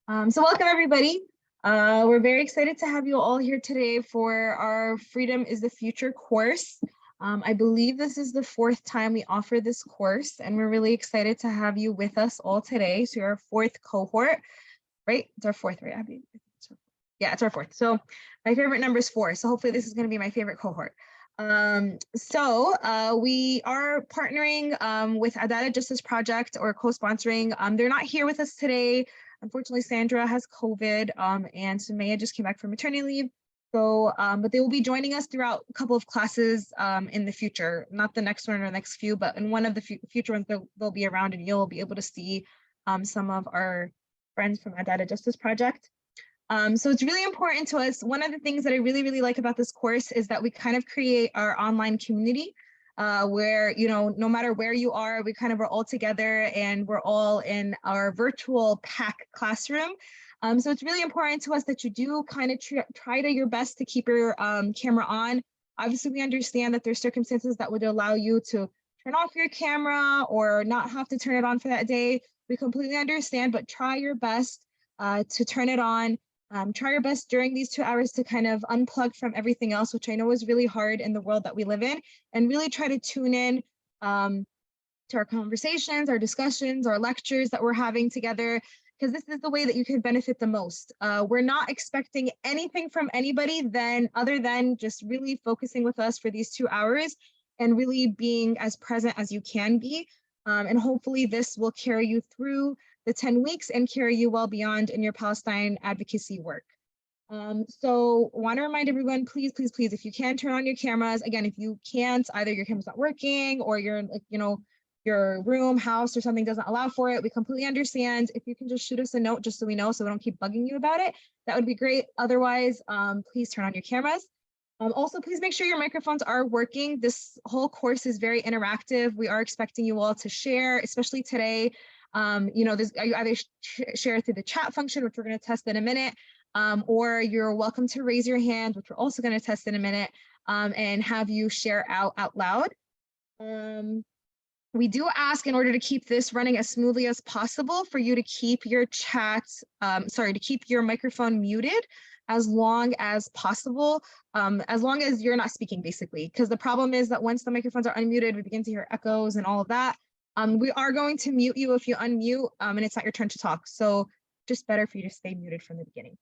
So welcome everybody. We're very excited to have you all here today for our Freedom is the Future course. I believe this is the fourth time we offer this course, and we're really excited to have you with us all today. So you're our fourth cohort, right? It's our fourth, right, Abby? Yeah, it's our fourth. So my favorite number is 4. So hopefully this is going to be my favorite cohort. We are partnering with Adalah Justice Project, or co-sponsoring. They're not here with us today. Unfortunately, Sandra has COVID, and Sumaya just came back from maternity leave. So, but they will be joining us throughout a couple of classes in the future, not the next one or the next few, but in one of the future ones, they'll be around, and you'll be able to see some of our friends from Adalah Justice Project. So it's really important to us. One of the things that I really like about this course is that we kind of create our online community where, you know, no matter where you are, we kind of are all together and we're all in our virtual PAC classroom. So it's really important to us that you do kind of try to your best to keep your camera on. Obviously, we understand that there's circumstances that would allow you to turn off your camera or not have to turn it on for that day. We completely understand, but try your best to turn it on. Try your best during these 2 hours to kind of unplug from everything else, which I know is really hard in the world that we live in, and really try to tune in to our conversations, our discussions, our lectures that we're having together, because this is the way that you can benefit the most. We're not expecting anything from anybody other than just really focusing with us for these 2 hours and really being as present as you can be. And hopefully this will carry you through the 10 weeks and carry you well beyond in your Palestine advocacy work. So want to remind everyone, please, if you can turn on your cameras. Again, if you can't, either your camera's not working or you're like, you know, your room, house or something doesn't allow for it, we completely understand. If you can just shoot us a note just so we know, so we don't keep bugging you about it, that would be great. Otherwise, please turn on your cameras. Also, please make sure your microphones are working. This whole course is very interactive. We are expecting you all to share, especially today. You know, you either share through the chat function, which we're going to test in a minute, or you're welcome to raise your hand, which we're also going to test in a minute, and have you share out loud. We do ask, in order to keep this running as smoothly as possible, for you to keep your to keep your microphone muted as long as possible, as long as you're not speaking, basically, because the problem is that once the microphones are unmuted, we begin to hear echoes and all of that. We are going to mute you if you unmute and it's not your turn to talk. So just better for you to stay muted from the beginning.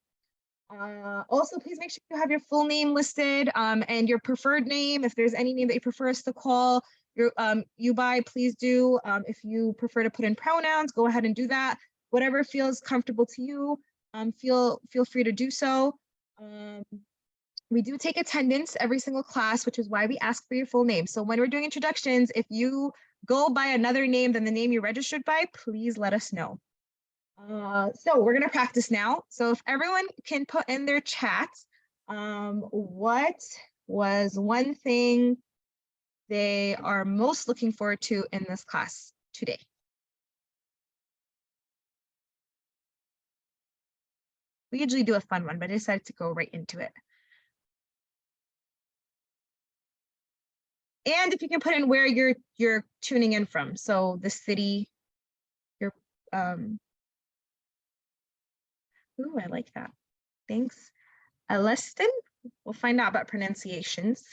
Also, please make sure you have your full name listed and your preferred name. If there's any name that you prefer us to call you by, please do. If you prefer to put in pronouns, go ahead and do that. Whatever feels comfortable to you, feel free to do so. We do take attendance every single class, which is why we ask for your full name. So when we're doing introductions, if you go by another name than the name you registered by, please let us know. So we're gonna practice now. So if everyone can put in their chat, what was one thing they are most looking forward to in this class today? We usually do a fun one, but I decided to go right into it. And if you can put in where you're tuning in from, so the city, your ooh, I like that. Thanks. Alestin. We'll find out about pronunciations.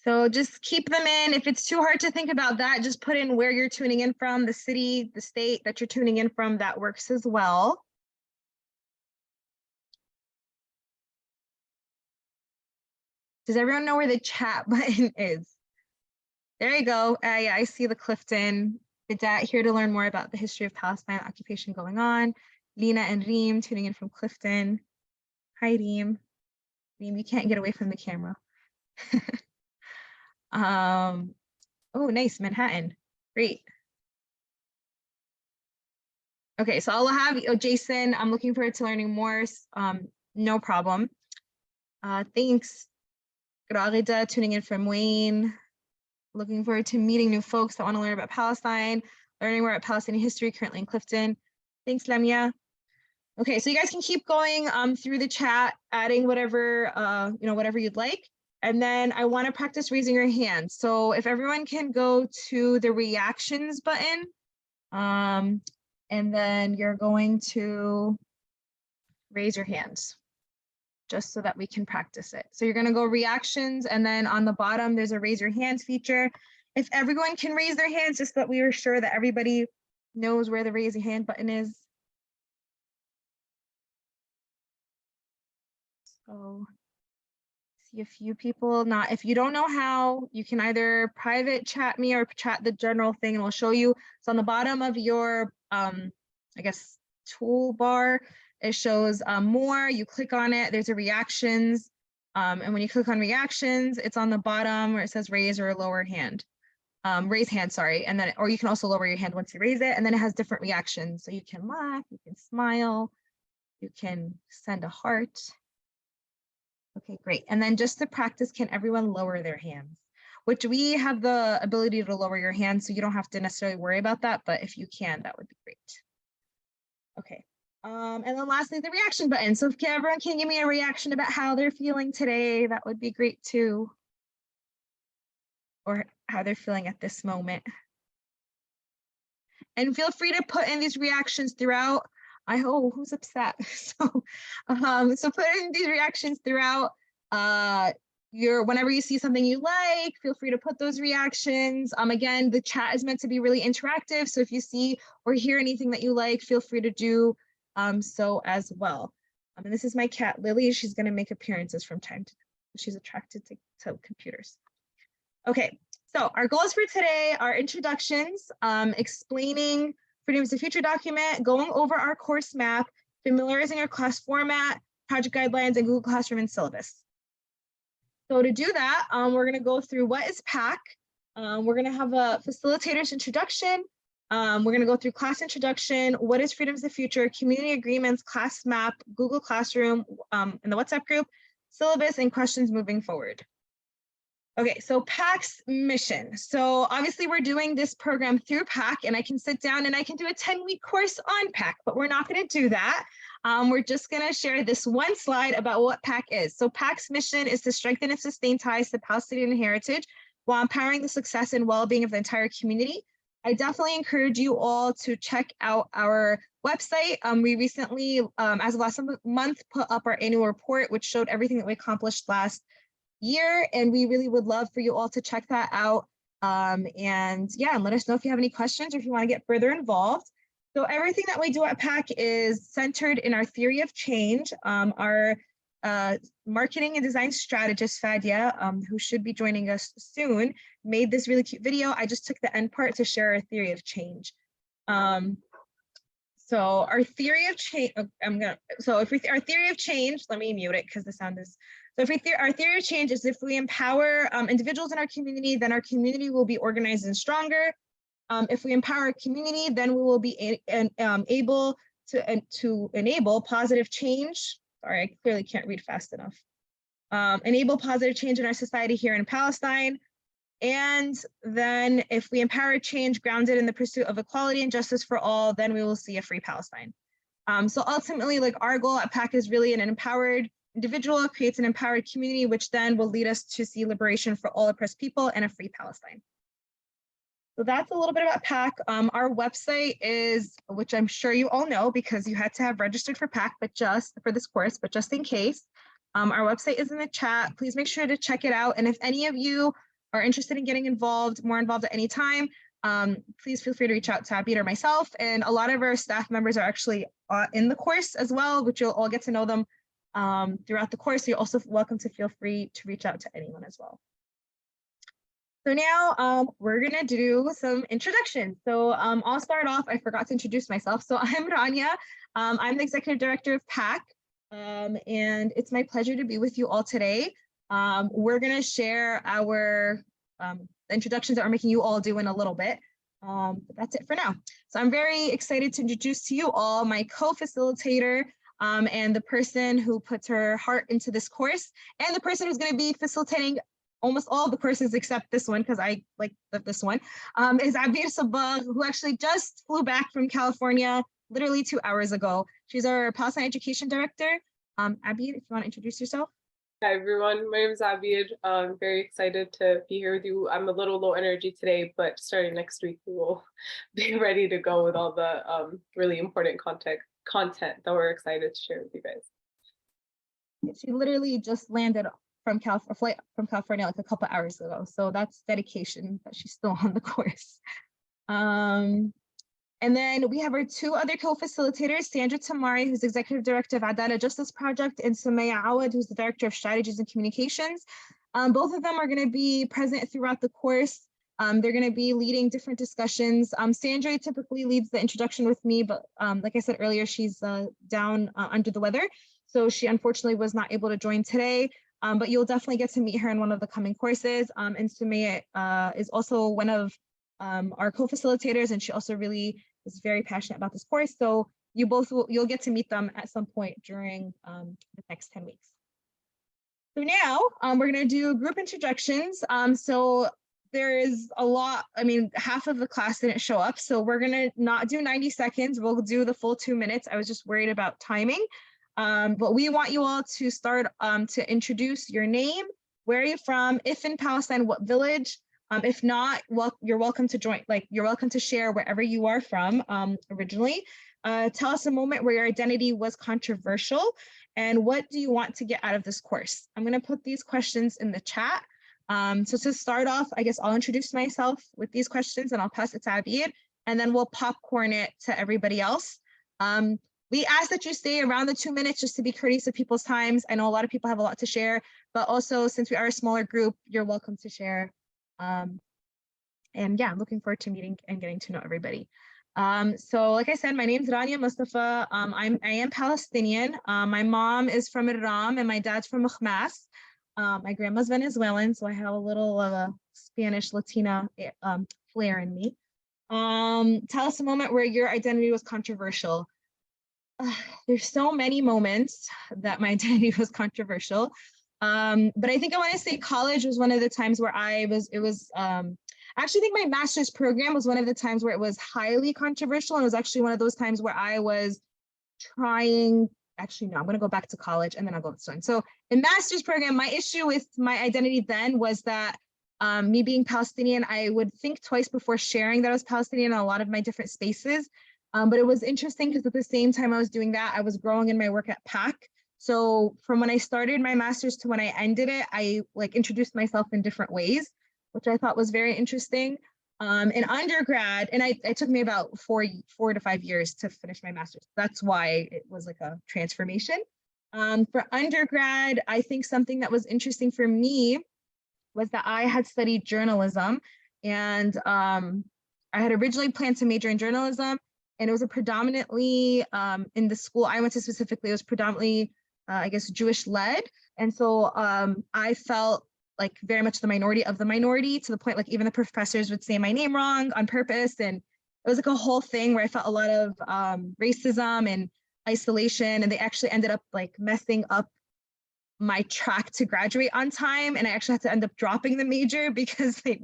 So just keep them in. If it's too hard to think about that, just put in where you're tuning in from, the city, the state that you're tuning in from. That works as well. Does everyone know where the chat button is? There you go. Yeah, I see the Clifton. Bidat here to learn more about the history of Palestine occupation going on. Lena and Reem tuning in from Clifton. Hi, Reem. Reem, you can't get away from the camera. Oh, nice, Manhattan. Great. Okay, so I'll have Jason. I'm looking forward to learning more. No problem. Thanks. Gragida tuning in from Wayne. Looking forward to meeting new folks that want to learn about Palestine, learning more about Palestinian history currently in Clifton. Thanks, Lamia. Okay, so you guys can keep going through the chat, adding whatever, whatever you'd like. And then I want to practice raising your hand. So if everyone can go to the reactions button, and then you're going to raise your hands just so that we can practice it. So you're going to go reactions, and then on the bottom, there's a raise your hands feature. If everyone can raise their hands, just so that we are sure that everybody knows where the raise your hand button is. So see a few people. Not, if you don't know how, you can either private chat me or chat the general thing and we'll show you. So on the bottom of your, I guess, toolbar, it shows more. You click on it, there's a reactions. And when you click on reactions, it's on the bottom where it says raise or lower hand. Raise hand, sorry. And then, or you can also lower your hand once you raise it. And then it has different reactions. So you can laugh, you can smile, you can send a heart. Okay, great. And then just to practice, can everyone lower their hands? Which we have the ability to lower your hands, so you don't have to necessarily worry about that, but if you can, that would be great. Okay. And then lastly, the reaction button. So if everyone can give me a reaction about how they're feeling today, that would be great too. Or how they're feeling at this moment. And feel free to put in these reactions throughout. Who's upset? So put in these reactions throughout whenever you see something you like, feel free to put those reactions. Again, the chat is meant to be really interactive. So if you see or hear anything that you like, feel free to do so as well. And this is my cat, Lily. She's going to make appearances from time to time. She's attracted to computers. Okay, so our goals for today are introductions, explaining Freedom is the Future document, going over our course map, familiarizing our class format, project guidelines, and Google Classroom and syllabus. So to do that, we're going to go through what is PAC. We're going to have a facilitator's introduction. We're going to go through class introduction, what is Freedom is the Future, community agreements, class map, Google Classroom, in the WhatsApp group, syllabus, and questions moving forward. Okay, so PAC's mission. So obviously we're doing this program through PAC, and I can sit down and I can do a 10-week course on PAC, but we're not going to do that. We're just going to share this one slide about what PAC is. So PAC's mission is to strengthen and sustain ties to Palestinian heritage while empowering the success and well-being of the entire community. I definitely encourage you all to check out our website. We recently, as of last month, put up our annual report, which showed everything that we accomplished last year, and we really would love for you all to check that out. And let us know if you have any questions or if you want to get further involved. So everything that we do at PAC is centered in our theory of change. Our marketing and design strategist, Fadia, who should be joining us soon, made this really cute video. I just took the end part to share our theory of change. So our theory of change, our theory of change, let me mute it because the sound is, so if our theory of change is if we empower individuals in our community, then our community will be organized and stronger. If we empower a community, then we will be able to enable positive change. Sorry, I clearly can't read fast enough. Enable positive change in our society here in Palestine. And then if we empower change grounded in the pursuit of equality and justice for all, then we will see a free Palestine. So ultimately, like, our goal at PAC is really an empowered individual creates an empowered community, which then will lead us to see liberation for all oppressed people and a free Palestine. So that's a little bit about PAC. Our website is, which I'm sure you all know because you had to have registered for PAC, but just for this course, but just in case, our website is in the chat. Please make sure to check it out. And if any of you are interested in getting more involved at any time, please feel free to reach out to Abid or myself. And a lot of our staff members are actually in the course as well, which you'll all get to know them throughout the course. So you're also welcome to feel free to reach out to anyone as well. So now we're gonna do some introductions. So I'll start off, I forgot to introduce myself. So I'm Rania, I'm the Executive Director of PAC, and it's my pleasure to be with you all today. We're gonna share our introductions that we're making you all do in a little bit. But that's it for now. So I'm very excited to introduce to you all my co-facilitator and the person who puts her heart into this course, and the person who's gonna be facilitating almost all of the courses except this one, because I like this one, is Abir Sabah, who actually just flew back from California literally 2 hours ago. She's our Palestine Education Director. Abby, if you want to introduce yourself. Hi everyone, my name is Abid. I'm very excited to be here with you. I'm a little low energy today, but starting next week we will be ready to go with all the really important content that we're excited to share with you guys. She literally just landed from a flight from California like a couple hours ago, so that's dedication that she's still on the course. And then we have our two other co-facilitators, Sandra Tamari, who's Executive Director of Adalah Justice Project, and Sumaya Awad, who's the Director of Strategies and Communications. Both of them are going to be present throughout the course. They're going to be leading different discussions. Sandra typically leads the introduction with me, but like I said earlier, she's down under the weather. So she unfortunately was not able to join today, but you'll definitely get to meet her in one of the coming courses. And Sumaya is also one of our co-facilitators, and she also really is very passionate about this course. So you'll get to meet them at some point during the next 10 weeks. So now we're going to do group introductions. So there is a lot, I mean, half of the class didn't show up. So we're going to not do 90 seconds. We'll do the full 2 minutes. I was just worried about timing. But we want you all to start to introduce your name, where are you from, if in Palestine, what village. If not, well, you're welcome to join, you're welcome to share wherever you are from originally. Tell us a moment where your identity was controversial and what do you want to get out of this course? I'm going to put these questions in the chat. So to start off, I guess I'll introduce myself with these questions and I'll pass it to Abid, and then we'll popcorn it to everybody else. We ask that you stay around the 2 minutes just to be courteous of people's times. I know a lot of people have a lot to share, but also since we are a smaller group, you're welcome to share. And yeah, I'm looking forward to meeting and getting to know everybody. So like I said, my name is Rania Mustafa. I am Palestinian. My mom is from Iran and my dad's from Mukhmas. My grandma's Venezuelan, so I have a little of a Spanish Latina flair in me. Tell us a moment where your identity was controversial. There's so many moments that my identity was controversial. But I think I want to say college was one of the times where I actually think my master's program was one of the times where it was highly controversial. And it was actually one of those times where I was trying, actually, no, I'm going to go back to college and then I'll go to this one. So in master's program, my issue with my identity then was that me being Palestinian, I would think twice before sharing that I was Palestinian in a lot of my different spaces. But it was interesting because at the same time I was doing that, I was growing in my work at PAC. So from when I started my master's to when I ended it, I introduced myself in different ways, which I thought was very interesting. In undergrad, and it took me about 4 to 5 years to finish my master's. That's why it was like a transformation. For undergrad, I think something that was interesting for me was that I had studied journalism, and I had originally planned to major in journalism, and it was a predominantly, in the school I went to specifically, it was predominantly I guess Jewish led. And so I felt like very much the minority of the minority, to the point even the professors would say my name wrong on purpose. And it was like a whole thing where I felt a lot of racism and isolation, and they actually ended up messing up my track to graduate on time. And I actually had to end up dropping the major because it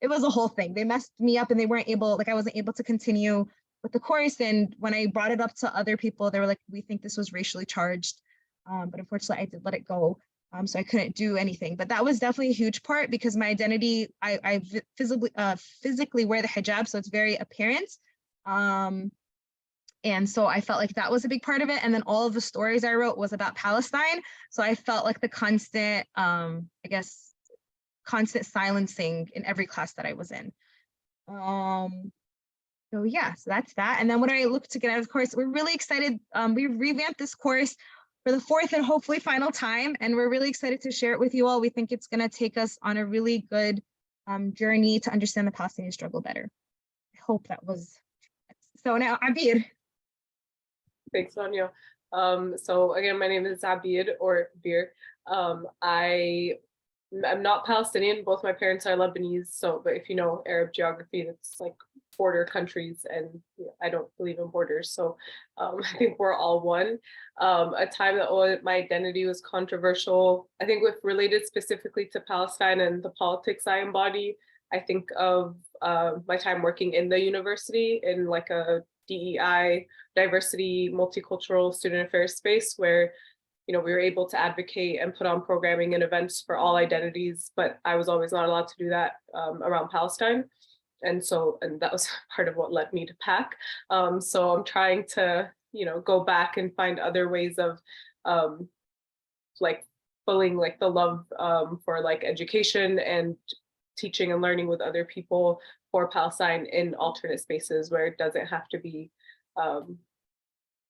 was a whole thing. They messed me up and they weren't able, I wasn't able to continue with the course. And when I brought it up to other people, they were like, we think this was racially charged. But unfortunately, I did let it go, so I couldn't do anything. But that was definitely a huge part because my identity, I physically wear the hijab, so it's very apparent. And so I felt like that was a big part of it. And then all of the stories I wrote was about Palestine. So I felt like the constant, I guess, constant silencing in every class that I was in. So yeah, so that's that. And then when I look to get out of the course, we're really excited. We revamped this course for the 4th and hopefully final time. And we're really excited to share it with you all. We think it's going to take us on a really good journey to understand the Palestinian struggle better. I hope that was. So now, Abir. Thanks, Sonia. So again, my name is Abid, or Bir. I'm not Palestinian. Both my parents are Lebanese. So, but if you know Arab geography, it's border countries, and I don't believe in borders. So I think we're all one. A time that my identity was controversial, I think related specifically to Palestine and the politics I embody, I think of my time working in the university in a DEI, diversity, multicultural student affairs space where, we were able to advocate and put on programming and events for all identities, but I was always not allowed to do that around Palestine. And that was part of what led me to PAC. So I'm trying to, go back and find other ways of like pulling like the love for like education and teaching and learning with other people for Palestine in alternate spaces where it doesn't have to be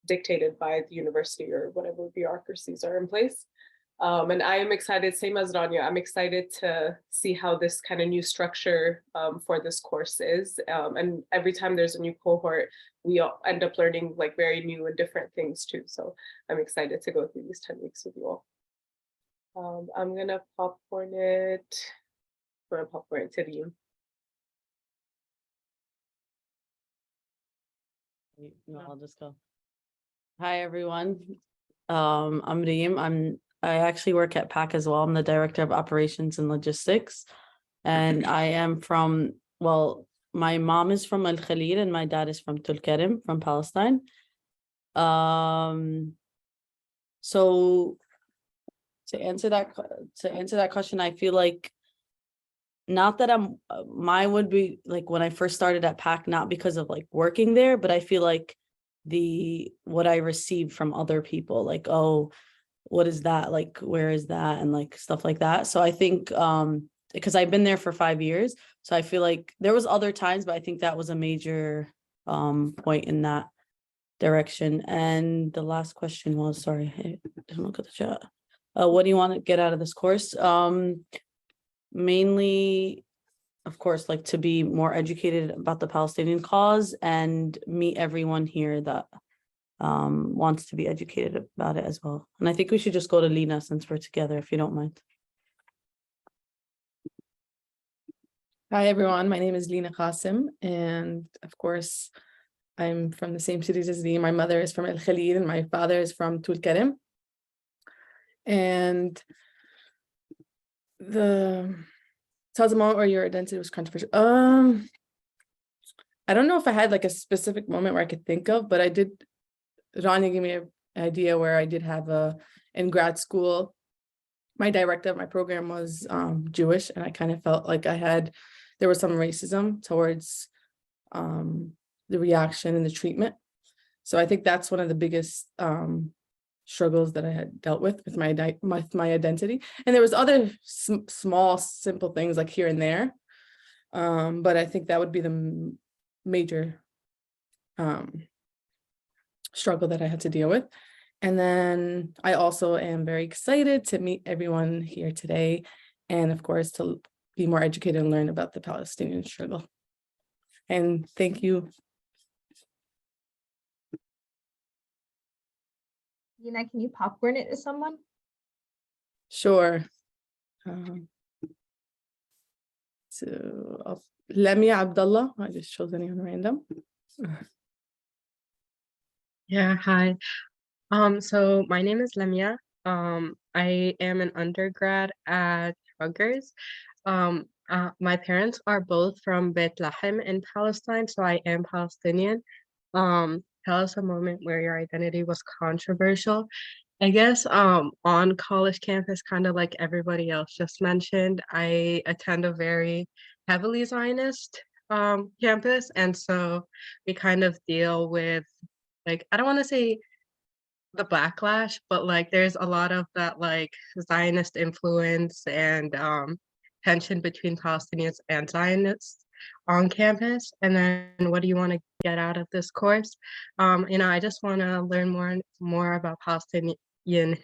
dictated by the university or whatever bureaucracies are in place. And I am excited, same as Rania, I'm excited to see how this kind of new structure for this course is. And every time there's a new cohort, we all end up learning like very new and different things too. So I'm excited to go through these 10 weeks with you all. I'm gonna popcorn it. I'm gonna popcorn it to Reem. No, I'll just go. Hi, everyone. I'm Reem. I actually work at PAC as well. I'm the Director of Operations and Logistics. And I am from, well, my mom is from Al Khalil and my dad is from Tulkarem, from Palestine. So to answer that question, I feel like not that mine would be like when I first started at PAC, not because of like working there, but I feel like what I received from other people, like, oh, what is that? Like, where is that? And like stuff like that. So I think, because I've been there for 5 years, so I feel like there was other times, but I think that was a major point in that direction. And the last question was, sorry, I didn't look at the chat. What do you want to get out of this course? Mainly, of course, like to be more educated about the Palestinian cause and meet everyone here that wants to be educated about it as well. And I think we should just go to Lina since we're together, if you don't mind. Hi, everyone. My name is Lina Qasim, and of course, I'm from the same cities as Lee. My mother is from Al Khalil and my father is from Tulkarem. And tell us a moment where your identity was controversial. I don't know if I had like a specific moment where I could think of, but Rania gave me an idea where I did have in grad school, my director of my program was Jewish, and I kind of felt like there was some racism towards the reaction and the treatment. So I think that's one of the biggest struggles that I had dealt with my identity. And there was other small, simple things like here and there. But I think that would be the major struggle that I had to deal with. And then I also am very excited to meet everyone here today. And of course, to be more educated and learn about the Palestinian struggle. And thank you. Lina, can you popcorn it to someone? Sure. So Lamia Abdullah, I just chose anyone random. Yeah, hi. So my name is Lamia. I am an undergrad at Rutgers. My parents are both from Bethlehem in Palestine, so I am Palestinian. Tell us a moment where your identity was controversial. I guess on college campus, kind of like everybody else just mentioned, I attend a very heavily Zionist campus, and so we kind of deal with, like, I don't want to say the backlash, but like there's a lot of that like Zionist influence and tension between Palestinians and Zionists on campus. And then what do you want to get out of this course? I just want to learn more about Palestinian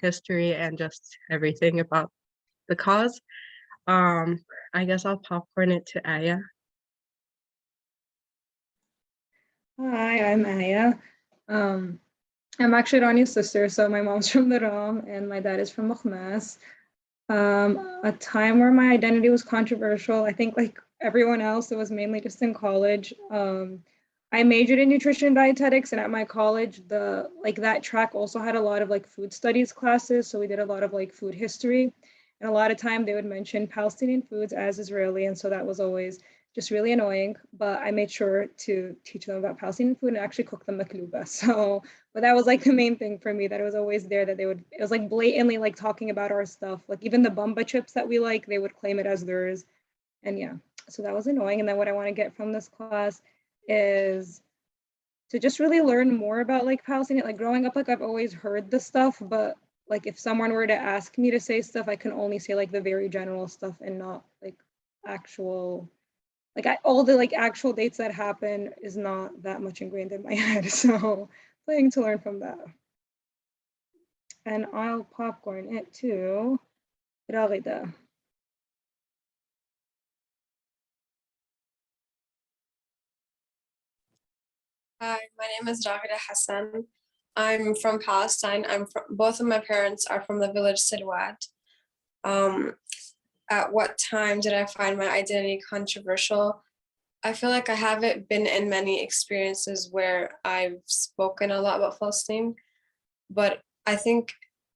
history and just everything about the cause. I guess I'll popcorn it to Aya. Hi, I'm Aya. I'm actually Rani's sister, so my mom's from Daram and my dad is from Mukhmas. A time where my identity was controversial, I think like everyone else, it was mainly just in college. I majored in nutrition and dietetics, and at my college, that track also had a lot of like food studies classes, so we did a lot of like food history, and a lot of time they would mention Palestinian foods as Israeli, and so that was always just really annoying, but I made sure to teach them about Palestinian food and actually cook them makluba. So, but that was like the main thing for me, that it was always there, that it was like blatantly like talking about our stuff. Like even the bumba chips that we like, they would claim it as theirs. And yeah, so that was annoying. And then what I want to get from this class is to just really learn more about like Palestinian, like growing up, like I've always heard the stuff, but like if someone were to ask me to say stuff, I can only say like the very general stuff and not like actual, like all the like actual dates that happen is not that much ingrained in my head. So planning to learn from that. And I'll popcorn it to Ragida. Hi, my name is Ragida Hassan. I'm from Palestine. Both of my parents are from the village Silwat. At what time did I find my identity controversial? I feel like I haven't been in many experiences where I've spoken a lot about Palestine, but I think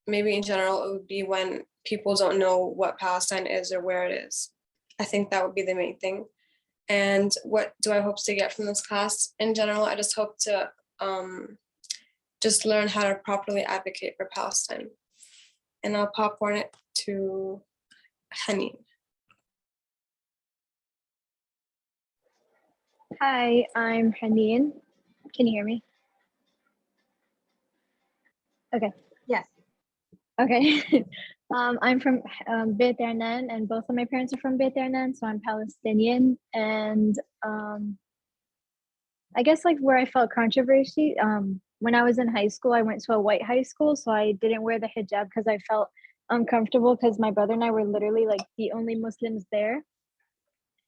maybe in general it would be when people don't know what Palestine is or where it is. I think that would be the main thing. And what do I hope to get from this class? In general, I just hope to just learn how to properly advocate for Palestine. And I'll popcorn it to Haneen. Hi, I'm Haneen. Can you hear me? Okay. Yes. Okay. I'm from Beit Ernan, and both of my parents are from Beit Ernan, so I'm Palestinian. And I guess like where I felt controversy, when I was in high school, I went to a white high school, so I didn't wear the hijab because I felt uncomfortable because my brother and I were literally like the only Muslims there.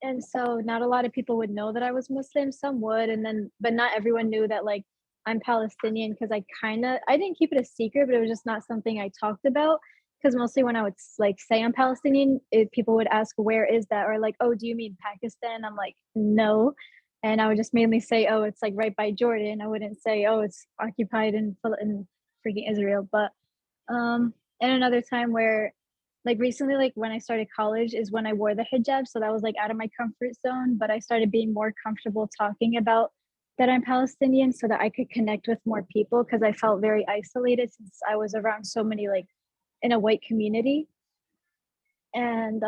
And so not a lot of people would know that I was Muslim. Some would, and then but not everyone knew that like I'm Palestinian, because I didn't keep it a secret, but it was just not something I talked about, because mostly when I would like say I'm Palestinian, people would ask where is that, or like, oh, do you mean Pakistan? I'm like, no. And I would just mainly say, oh, it's like right by Jordan. I wouldn't say, oh, it's occupied in freaking Israel. But and another time where like recently, like when I started college is when I wore the hijab, so that was like out of my comfort zone, but I started being more comfortable talking about that I'm Palestinian so that I could connect with more people, because I felt very isolated since I was around so many like in a white community. And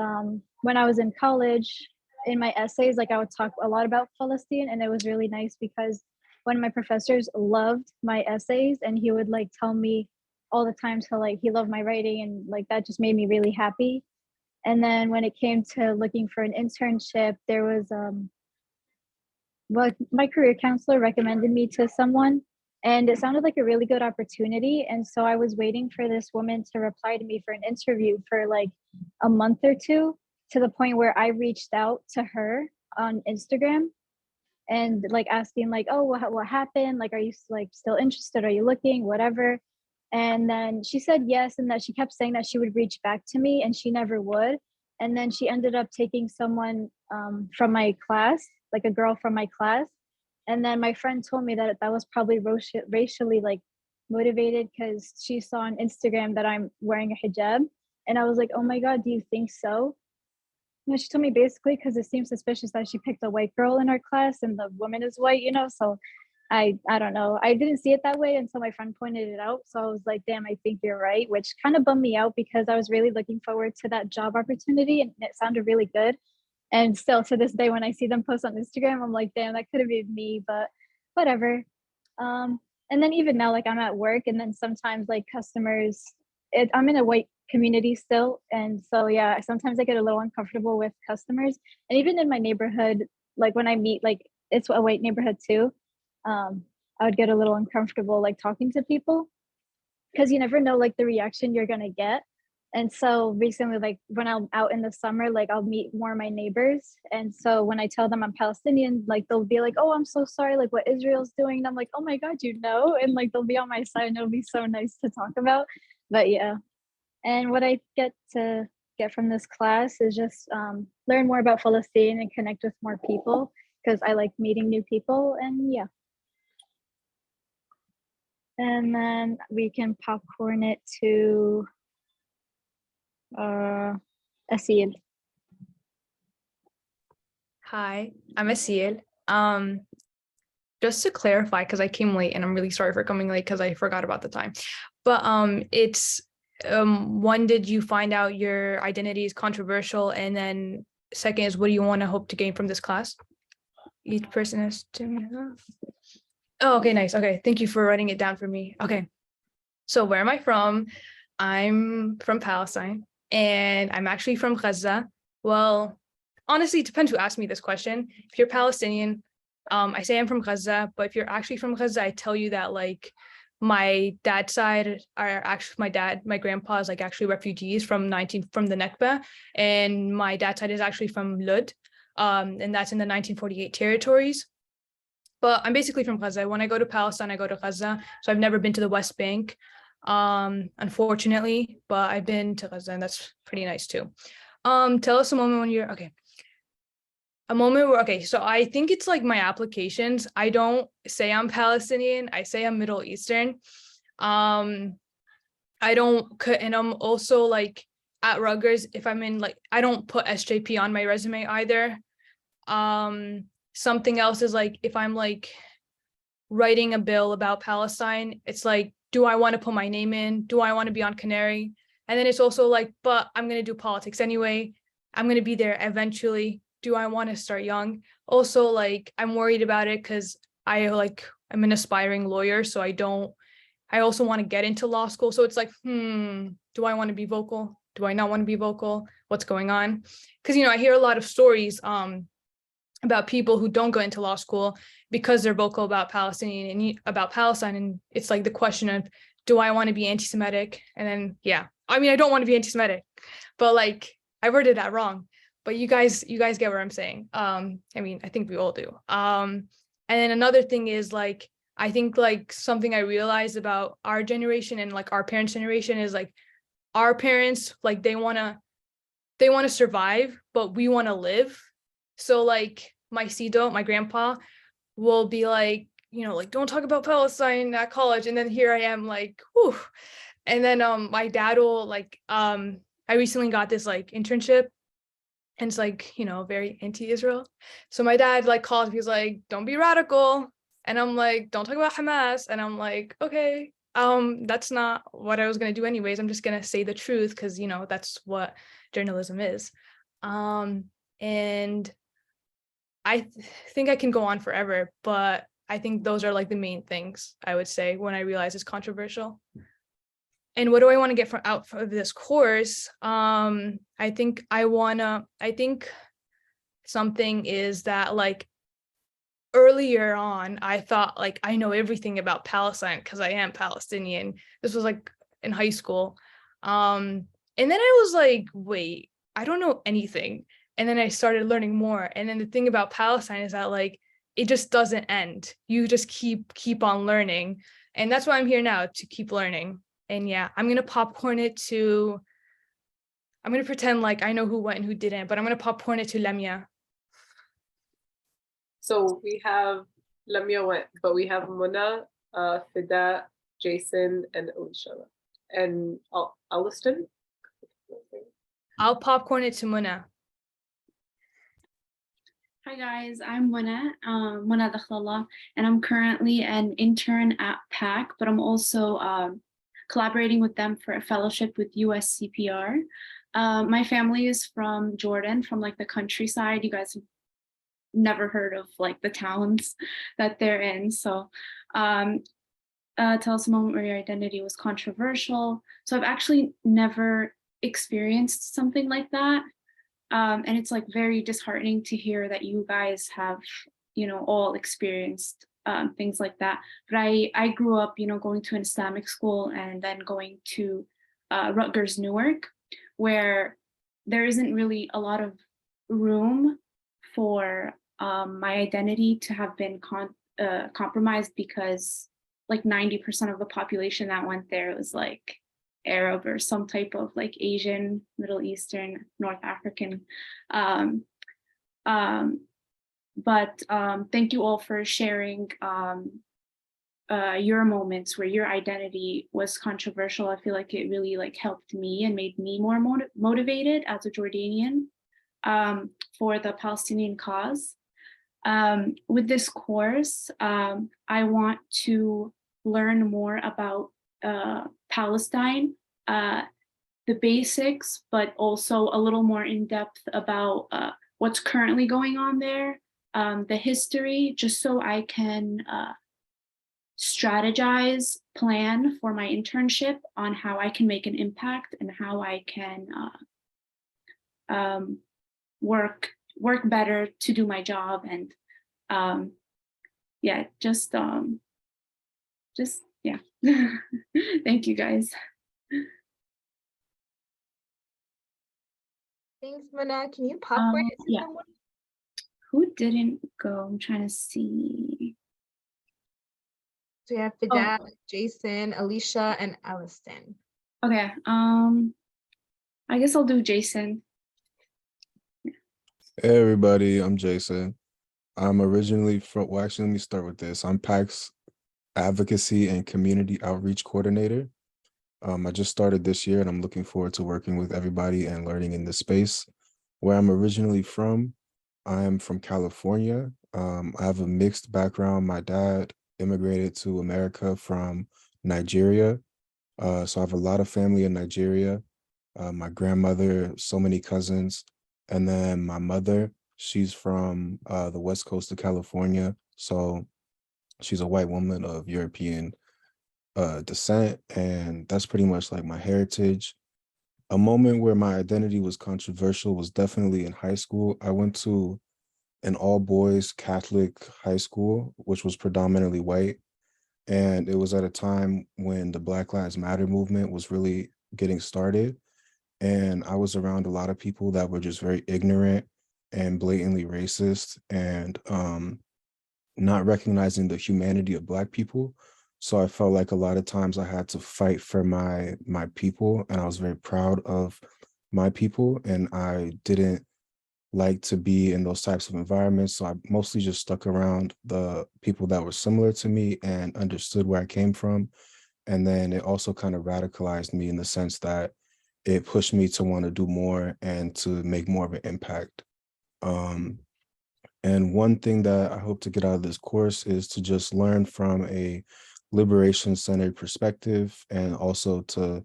when I was in college, in my essays, like I would talk a lot about Palestine, and it was really nice because one of my professors loved my essays, and he would like tell me all the time to like he loved my writing, and like that just made me really happy. And then when it came to looking for an internship, there was well, my career counselor recommended me to someone, and it sounded like a really good opportunity. And so I was waiting for this woman to reply to me for an interview for like a month or two, to the point where I reached out to her on Instagram and like asking like, oh, what happened, like are you like still interested, are you looking, whatever. And then she said yes, and that she kept saying that she would reach back to me, and she never would. And then she ended up taking someone from my class, like a girl from my class. And then my friend told me that that was probably racially like motivated, because she saw on Instagram that I'm wearing a hijab. And I was like, oh my God, do you think so? No, she told me basically because it seems suspicious that she picked a white girl in our class and the woman is white, you know? So I don't know. I didn't see it that way until my friend pointed it out. So I was like, damn, I think you're right, which kind of bummed me out because I was really looking forward to that job opportunity and it sounded really good. And still to this day, when I see them post on Instagram, I'm like, damn, that could have been me, but whatever. And then even now, like I'm at work, and then sometimes like customers, I'm in a white community still, and so yeah, sometimes I get a little uncomfortable with customers, and even in my neighborhood, like when I meet, like it's a white neighborhood too, I would get a little uncomfortable like talking to people, because you never know like the reaction you're gonna get. And so recently, like when I'm out in the summer, like I'll meet more of my neighbors. And so when I tell them I'm Palestinian, like they'll be like, oh, I'm so sorry, like what Israel's doing. And I'm like, oh my God, you know? And like they'll be on my side and it'll be so nice to talk about. But yeah. And what I get to get from this class is just learn more about Palestine and connect with more people, because I like meeting new people. And yeah. And then we can popcorn it to Asil. Hi, I'm Asil. Just to clarify, because I came late and I'm really sorry for coming late because I forgot about the time. But it's one, did you find out your identity is controversial? And then second is, what do you want to hope to gain from this class? Each person has to. Oh, okay, nice. Okay, thank you for writing it down for me. Okay, so where am I from? I'm from Palestine, and I'm actually from Gaza. Well, honestly, it depends who asked me this question. If you're Palestinian, I say I'm from Gaza, but if you're actually from Gaza, I tell you that like my dad's side are actually my grandpa is like actually refugees from the Nakba, and my dad's side is actually from Lud, and that's in the 1948 territories. But I'm basically from Gaza. When I go to Palestine, I go to Gaza. So I've never been to the West Bank, unfortunately, but I've been to Gaza, and that's pretty nice too. Tell us a moment when you're okay. A moment where, okay, so I think it's like my applications. I don't say I'm Palestinian. I say I'm Middle Eastern. I don't, and I'm also like at Rutgers, if I'm in like, I don't put SJP on my resume either. Something else is like, if I'm like writing a bill about Palestine, it's like, do I want to put my name in? Do I want to be on Canary? And then it's also like, but I'm going to do politics anyway. I'm going to be there eventually. Do I want to start young? Also, like, I'm worried about it because I'm an aspiring lawyer. So I also want to get into law school. So it's like, do I want to be vocal? Do I not want to be vocal? What's going on? Because, I hear a lot of stories about people who don't go into law school because they're vocal about Palestinian and about Palestine. And it's like the question of, do I want to be anti-Semitic? And then, yeah, I mean, I don't want to be anti-Semitic, but like, I worded that wrong. But you guys get what I'm saying. I mean, I think we all do. And then another thing is like, I think like something I realized about our generation and like our parents' generation is like our parents, like they want to survive, but we want to live. So like my Sido, my grandpa will be like, like don't talk about Palestine at college. And then here I am like, whew. And then my dad will like, I recently got this like internship. And it's like, very anti-Israel. So my dad like calls, he's like, don't be radical. And I'm like, don't talk about Hamas. And I'm like, okay, that's not what I was gonna do anyways. I'm just gonna say the truth because that's what journalism is. And I think I can go on forever, but I think those are like the main things I would say when I realize it's controversial. And what do I want to get out of this course? I think something is that like earlier on, I thought like I know everything about Palestine because I am Palestinian. This was like in high school. And then I was like, wait, I don't know anything. And then I started learning more. And then the thing about Palestine is that like, it just doesn't end. You just keep on learning. And that's why I'm here now, to keep learning. And yeah, I'm going to pretend like I know who went and who didn't, but I'm going to popcorn it to Lemia. So we have Lamia went, but we have Muna, Fida, Jason, and Alicia. And Alliston? I'll popcorn it to Muna. Hi guys, I'm Muna Dakhlallah, and I'm currently an intern at PAC, but I'm also collaborating with them for a fellowship with USCPR. My family is from Jordan, from like the countryside. You guys have never heard of like the towns that they're in. So tell us a moment where your identity was controversial. So I've actually never experienced something like that. And it's like very disheartening to hear that you guys have, all experienced things like that. But I grew up, going to an Islamic school and then going to Rutgers Newark, where there isn't really a lot of room for my identity to have been compromised, because like 90% of the population that went there was like Arab or some type of like Asian, Middle Eastern, North African. But thank you all for sharing your moments where your identity was controversial. I feel like it really like helped me and made me more motivated as a Jordanian. for the Palestinian cause. With this course, I want to learn more about Palestine, the basics, but also a little more in depth about what's currently going on there, the history, just so I can strategize, plan for my internship on how I can make an impact and how I can work better to do my job. And yeah, just yeah. Thank you guys. Thanks, Mana. Can you pop right into Yeah. someone? Who didn't go? I'm trying to see. So we have Oh. Fidel, Jason, Alicia, and Allison. Okay. I guess I'll do Jason. Hey everybody, I'm Jason. I'm originally from, well, actually, let me start with this. I'm PAC's Advocacy and Community Outreach Coordinator. I just started this year and I'm looking forward to working with everybody and learning in this space. Where I'm originally from, I am from California. I have a mixed background. My dad immigrated to America from Nigeria. So I have a lot of family in Nigeria. My grandmother, so many cousins. And then my mother, she's from the West Coast of California. So she's a white woman of European descent. And that's pretty much like my heritage. A moment where my identity was controversial was definitely in high school. I went to an all-boys Catholic high school, which was predominantly white. And it was at a time when the Black Lives Matter movement was really getting started. And I was around a lot of people that were just very ignorant and blatantly racist and not recognizing the humanity of Black people. So I felt like a lot of times I had to fight for my people, and I was very proud of my people, and I didn't like to be in those types of environments. So I mostly just stuck around the people that were similar to me and understood where I came from. And then it also kind of radicalized me in the sense that it pushed me to want to do more and to make more of an impact. And one thing that I hope to get out of this course is to just learn from a liberation-centered perspective, and also to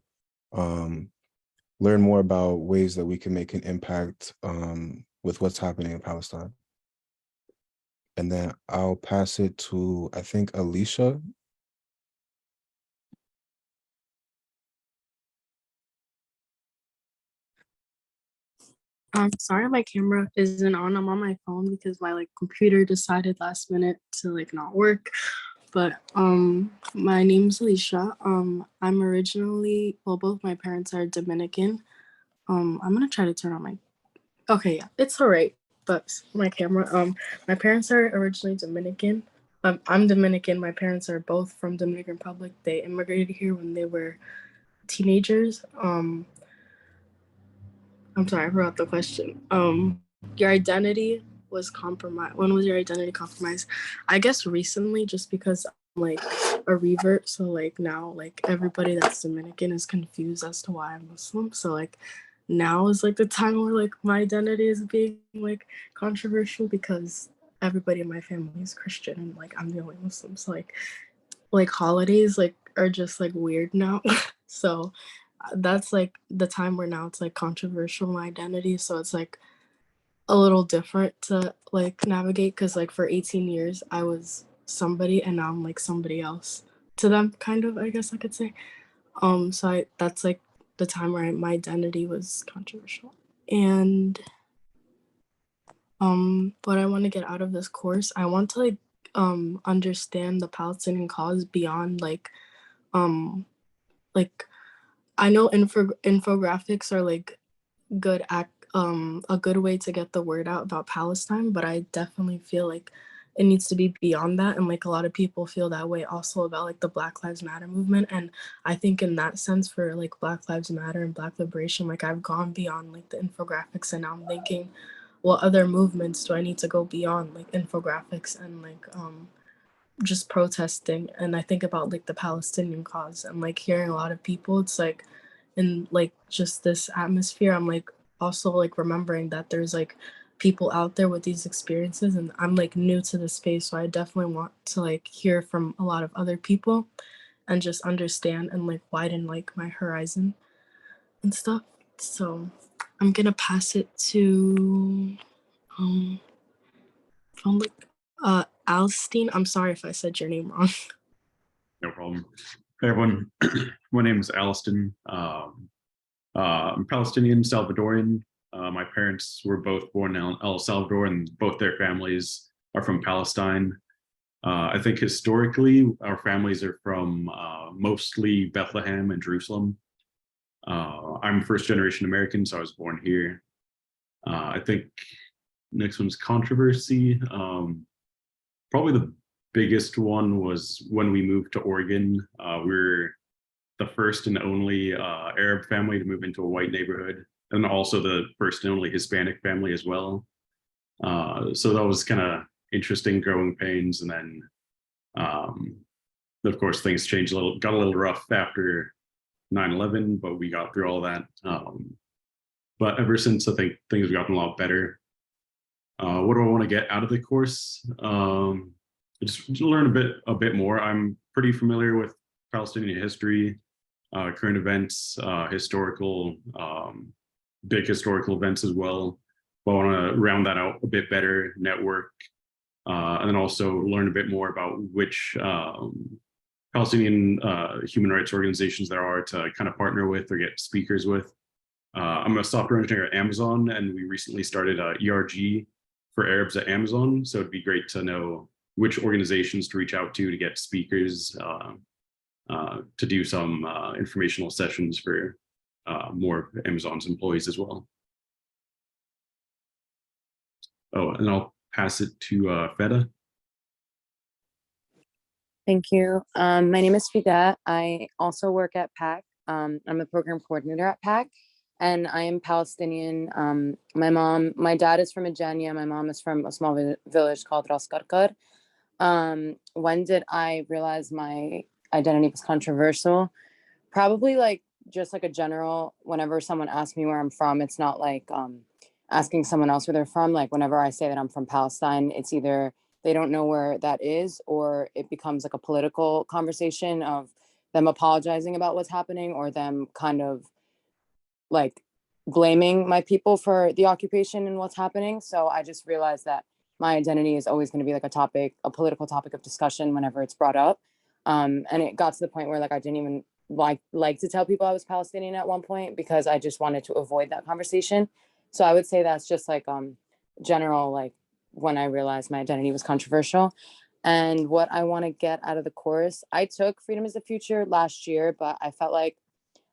learn more about ways that we can make an impact with what's happening in Palestine. And then I'll pass it to, I think, Alicia. I'm sorry my camera isn't on. I'm on my phone because my computer decided last minute to not work. But my name's Alicia. I'm originally, well, both my parents are Dominican. I'm gonna try to turn on my, okay, yeah, it's all right. But my camera, my parents are originally Dominican. I'm Dominican. My parents are both from Dominican Republic. They immigrated here when they were teenagers. I'm sorry, I forgot the question. Your identity was compromised. When was your identity compromised? I guess recently, just because I'm a revert. So now everybody that's Dominican is confused as to why I'm Muslim. So now is the time where my identity is being controversial, because everybody in my family is Christian and I'm the only Muslim. So holidays are just weird now. So that's the time where now it's controversial, my identity. So it's a little different to navigate, because for 18 years I was somebody and now I'm somebody else to them, kind of, I guess I could say. So that's the time where my identity was controversial. And what I want to get out of this course, I want to understand the Palestinian cause beyond I know infographics are good at a good way to get the word out about Palestine, but I definitely feel it needs to be beyond that. And a lot of people feel that way also about the Black Lives Matter movement. And I think in that sense, for Black Lives Matter and Black liberation, I've gone beyond the infographics, and now I'm thinking, what other movements do I need to go beyond infographics and just protesting? And I think about the Palestinian cause and hearing a lot of people, it's in just this atmosphere, I'm also like remembering that there's like people out there with these experiences, and I'm like new to the space, so I definitely want to like hear from a lot of other people and just understand and like widen like my horizon and stuff. So I'm gonna pass it to from like Alstein. I'm sorry if I said your name wrong. No problem. Hey everyone, my name is Alston. I'm Palestinian, Salvadorian. My parents were both born in El Salvador, and both their families are from Palestine. I think historically, our families are from mostly Bethlehem and Jerusalem. I'm first generation American, so I was born here. I think next one's controversy. Probably the biggest one was when we moved to Oregon. We're the first and only Arab family to move into a white neighborhood, and also the first and only Hispanic family as well. So that was kind of interesting growing pains. And then, of course, things changed a little, got a little rough after 9/11, but we got through all that. But ever since, I think things have gotten a lot better. What do I want to get out of the course? Just to learn a bit more. I'm pretty familiar with Palestinian history, current events, historical, big historical events as well. But I want to round that out a bit better, network, and then also learn a bit more about which Palestinian human rights organizations there are to kind of partner with or get speakers with. I'm a software engineer at Amazon, and we recently started ERG for Arabs at Amazon. So it'd be great to know which organizations to reach out to get speakers, to do some informational sessions for more of Amazon's employees as well. Oh, and I'll pass it to Feda. Thank you. My name is Fida. I also work at PAC. I'm a program coordinator at PAC, and I am Palestinian. My dad is from Ajania. My mom is from a small village called Ras Karkar. When did I realize my identity was controversial? Probably like just like a general, whenever someone asks me where I'm from, it's not like asking someone else where they're from. Like whenever I say that I'm from Palestine, it's either they don't know where that is, or it becomes like a political conversation of them apologizing about what's happening, or them kind of like blaming my people for the occupation and what's happening. So I just realized that my identity is always going to be like a political topic of discussion whenever it's brought up. And it got to the point where like I didn't even like to tell people I was Palestinian at one point, because I just wanted to avoid that conversation. So I would say that's just like general, like when I realized my identity was controversial. And what I want to get out of the course, I took Freedom is the Future last year, but I felt like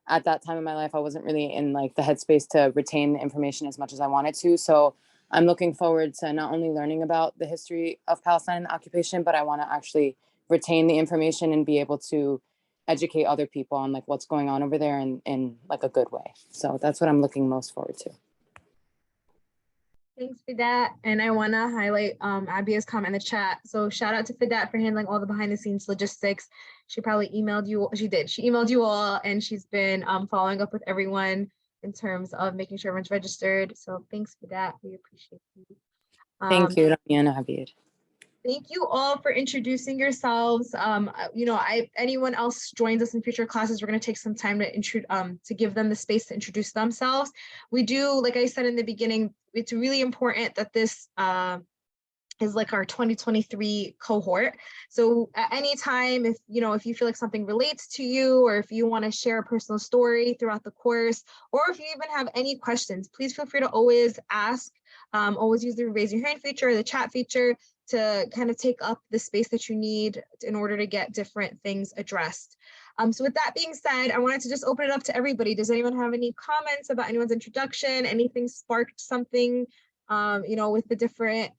at that time in my life, I wasn't really in like the headspace to retain the information as much as I wanted to. So I'm looking forward to not only learning about the history of Palestine and the occupation, but I want to actually retain the information and be able to educate other people on like what's going on over there in like a good way. So that's what I'm looking most forward to. Thanks, Fidat. And I want to highlight Abia's comment in the chat. So shout out to Fidat for handling all the behind the scenes logistics. She probably emailed you. She did. She emailed you all, and she's been following up with everyone in terms of making sure everyone's registered. So thanks, Fidat. We appreciate you. Thank you, Ramiana Habib. Thank you all for introducing yourselves. Anyone else joins us in future classes, we're going to take some time to give them the space to introduce themselves. We do, like I said in the beginning, it's really important that this is like our 2023 cohort. So at any time, if you feel like something relates to you, or if you want to share a personal story throughout the course, or if you even have any questions, please feel free to always ask. Always use the raise your hand feature or the chat feature to kind of take up the space that you need in order to get different things addressed. So with that being said, I wanted to just open it up to everybody. Does anyone have any comments about anyone's introduction? Anything sparked something, with the different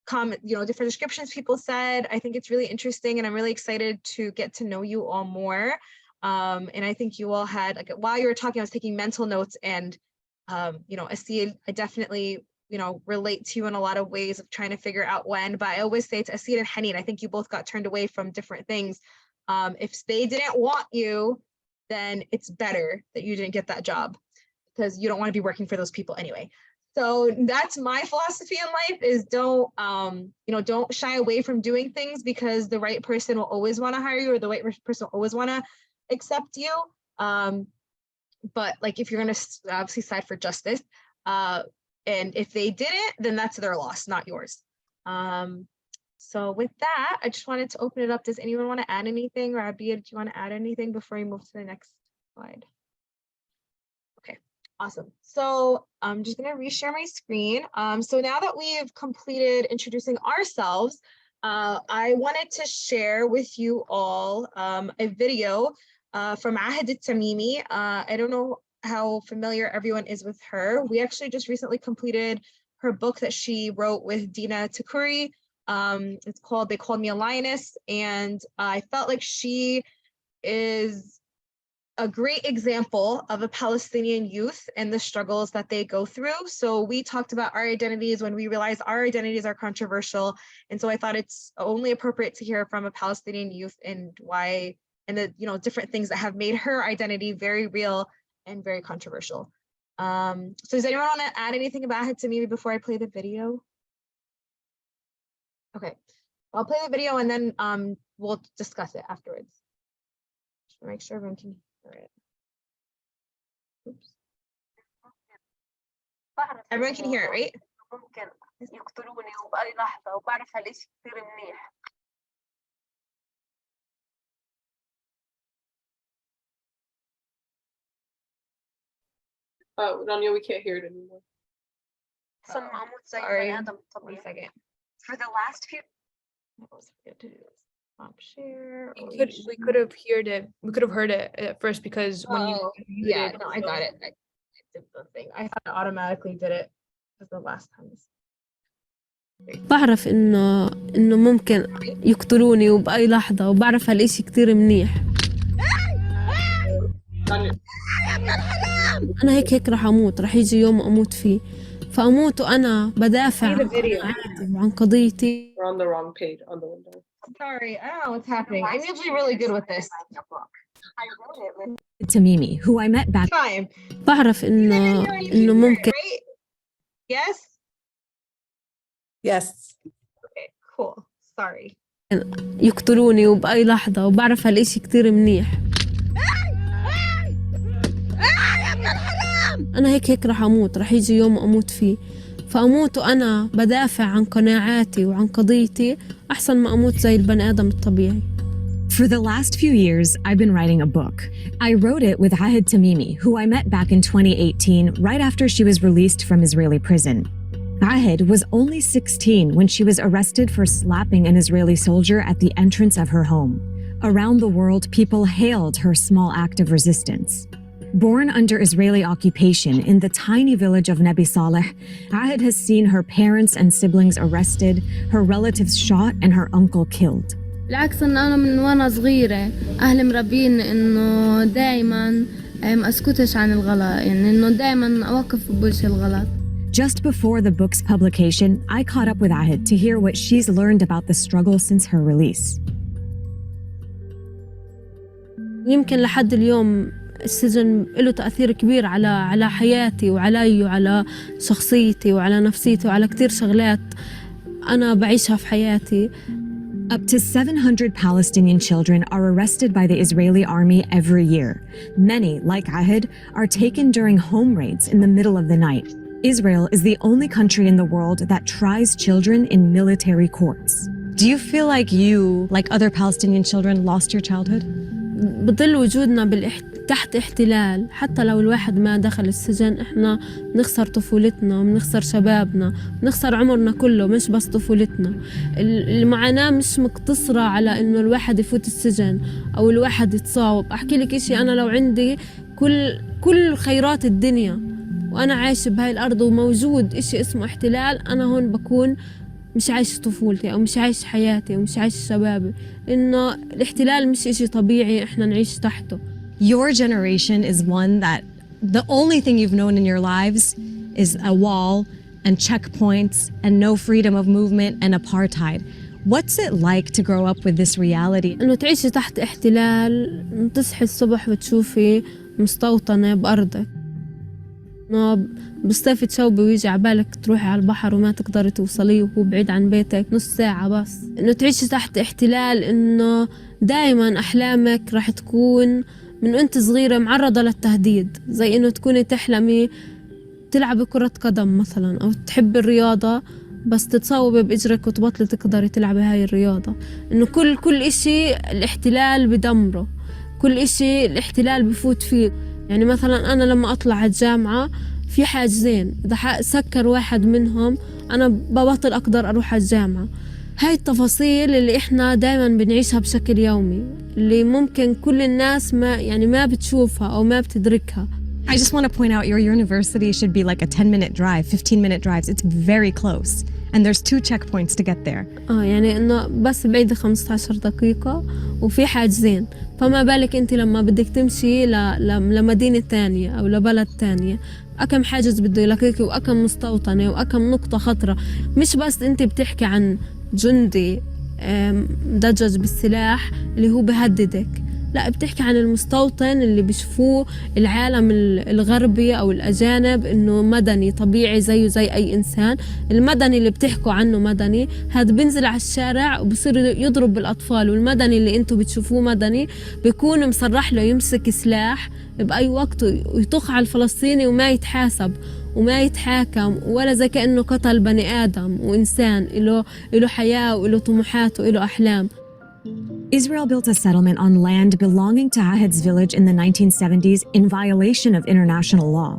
different descriptions people said? I think it's really interesting, and I'm really excited to get to know you all more. And I think you all had, like, while you were talking, I was taking mental notes, and Asid, I definitely relate to you in a lot of ways of trying to figure out when, but I always say to Asid and Henny, and I think you both got turned away from different things. If they didn't want you, then it's better that you didn't get that job. because you don't want to be working for those people anyway. So that's my philosophy in life is don't, don't shy away from doing things because the right person will always want to hire you or the right person will always want to accept you. But like, if you're going to obviously side for justice, and if they didn't, then that's their loss, not yours. So with that, I just wanted to open it up. Does anyone want to add anything? Rabia, do you want to add anything before we move to the next slide? Okay, awesome. So I'm just going to reshare my screen. So now that we've completed introducing ourselves, I wanted to share with you all a video from Ahed Tamimi. I don't know how familiar everyone is with her. We actually just recently completed her book that she wrote with Dina Takuri. It's called They Called Me a Lioness, and I felt like she is a great example of a Palestinian youth and the struggles that they go through. So we talked about our identities when we realized our identities are controversial, and so I thought it's only appropriate to hear from a Palestinian youth and why, and the different things that have made her identity very real and very controversial. So does anyone want to add anything about it to me before I play the video? Okay, I'll play the video and then we'll discuss it afterwards. Just make sure everyone can hear it. Oops. Everyone can hear it, right? Oh, Rania, we can't hear it anymore. Sorry, 1 second. For the last few, stop share. We could have heard it. We could have heard it at first because when you yeah, no, I got it. I did the thing. I thought it automatically did it because the last time. بعرف إنه ممكن يقتلوني وبأي لحظة وبعرف هالإشي كتير منيح. أنا هيك رح أموت، رح يجي يوم أموت فيه، فأموت وأنا بدافع عن قضيتي. We're on the wrong page on the window. Sorry, I don't know what's happening. I'm usually really good with this. Tamimi, who I met back. Fine. بعرف إنه ممكن. Yes. Yes. Okay, cool. Sorry. يقتلوني وبأي لحظة وبعرف هالإشي كتير منيح. أنا هيك رح أموت، رح يجي يوم أموت فيه، فأموت وأنا بدافع عن قناعاتي وعن قضيتي أحسن ما أموت زي البني آدم الطبيعي. For the last few years, I've been writing a book. I wrote it with Ahed Tamimi, who I met back in 2018, right after she was released from Israeli prison. Ahed was only 16 when she was arrested for slapping an Israeli soldier at the entrance of her home. Around the world, people hailed her small act of resistance. Born under Israeli occupation in the tiny village of Nabi Saleh, Ahed has seen her parents and siblings arrested, her relatives shot, and her uncle killed. بالعكس إن أنا من وأنا صغيرة أهلي مربيني إنه دايماً ما أسكتش عن الغلط، يعني إنه دايماً أوقف بوجه الغلط. Just before the book's publication, I caught up with Ahed to hear what she's learned about the struggle since her release. يمكن لحد اليوم السجن له تأثير كبير على حياتي وعلي وعلى شخصيتي وعلى نفسيتي وعلى كتير شغلات أنا بعيشها في حياتي. Up to 700 Palestinian children are arrested by the Israeli army every year. Many, like Ahed, are taken during home raids in the middle of the night. Israel is the only country in the world that tries children in military courts. Do you feel like you, like other Palestinian children, lost your childhood? بظل وجودنا تحت احتلال، حتى لو الواحد ما دخل السجن احنا بنخسر طفولتنا وبنخسر شبابنا، بنخسر عمرنا كله مش بس طفولتنا. المعاناة مش مقتصرة على انه الواحد يفوت السجن او الواحد يتصاوب. احكي لك اشي، انا لو عندي كل خيرات الدنيا وانا عايش بهاي الارض وموجود اشي اسمه احتلال، انا هون بكون مش عايش طفولتي او مش عايش حياتي او مش عايش شبابي. انه الاحتلال مش اشي طبيعي احنا نعيش تحته. Your generation is one that the only thing you've known in your lives is a wall and checkpoints and no freedom of movement and apartheid. What's it like to grow up with this reality? إنه تعيشي تحت احتلال، تصحي الصبح وتشوفي مستوطنة بأرضك. إنه بالصيف تشوبي ويجي عبالك تروحي على البحر وما تقدري توصليه وهو بعيد عن بيتك نص ساعة بس. إنه تعيشي تحت احتلال، إنه دايما أحلامك راح تكون من أنت صغيرة معرضة للتهديد، زي إنه تكوني تحلمي تلعبي كرة قدم مثلا أو تحبي الرياضة بس تتصوبي بإجرك وتبطلي تقدري تلعبي هاي الرياضة. إنه كل إشي الاحتلال بدمره، كل إشي الاحتلال بفوت فيه. يعني مثلا أنا لما أطلع على الجامعة في حاجزين، إذا سكر واحد منهم أنا ببطل أقدر أروح على الجامعة. هاي التفاصيل اللي إحنا دايما بنعيشها بشكل يومي، اللي ممكن كل الناس ما بتشوفها أو ما بتدركها. I just want to point out your university should be like a 10-minute drive, 15-minute drives. It's very close. And there's 2 checkpoints to get there. يعني إنه بس بعيدة 15 دقيقة وفي حاجزين، فما بالك أنت لما بدك تمشي لمدينة تانية أو لبلد تانية، أكم حاجز بده يلاقيكي وأكم مستوطنة وأكم نقطة خطرة. مش بس أنت بتحكي عن جندي مدجج بالسلاح اللي هو بهددك، لا بتحكي عن المستوطن اللي بيشوفوه العالم الغربي أو الأجانب إنه مدني طبيعي زيه زي أي إنسان. المدني اللي بتحكوا عنه مدني هذا بينزل على الشارع وبصير يضرب بالأطفال، والمدني اللي انتوا بتشوفوه مدني بيكون مصرح له يمسك سلاح بأي وقت ويطخ على الفلسطيني وما يتحاسب وما يتحاكم ولا زي كأنه قتل بني آدم وإنسان له حياة وله طموحات وله أحلام. Israel built a settlement on land belonging to Ahed's village in the 1970s in violation of international law.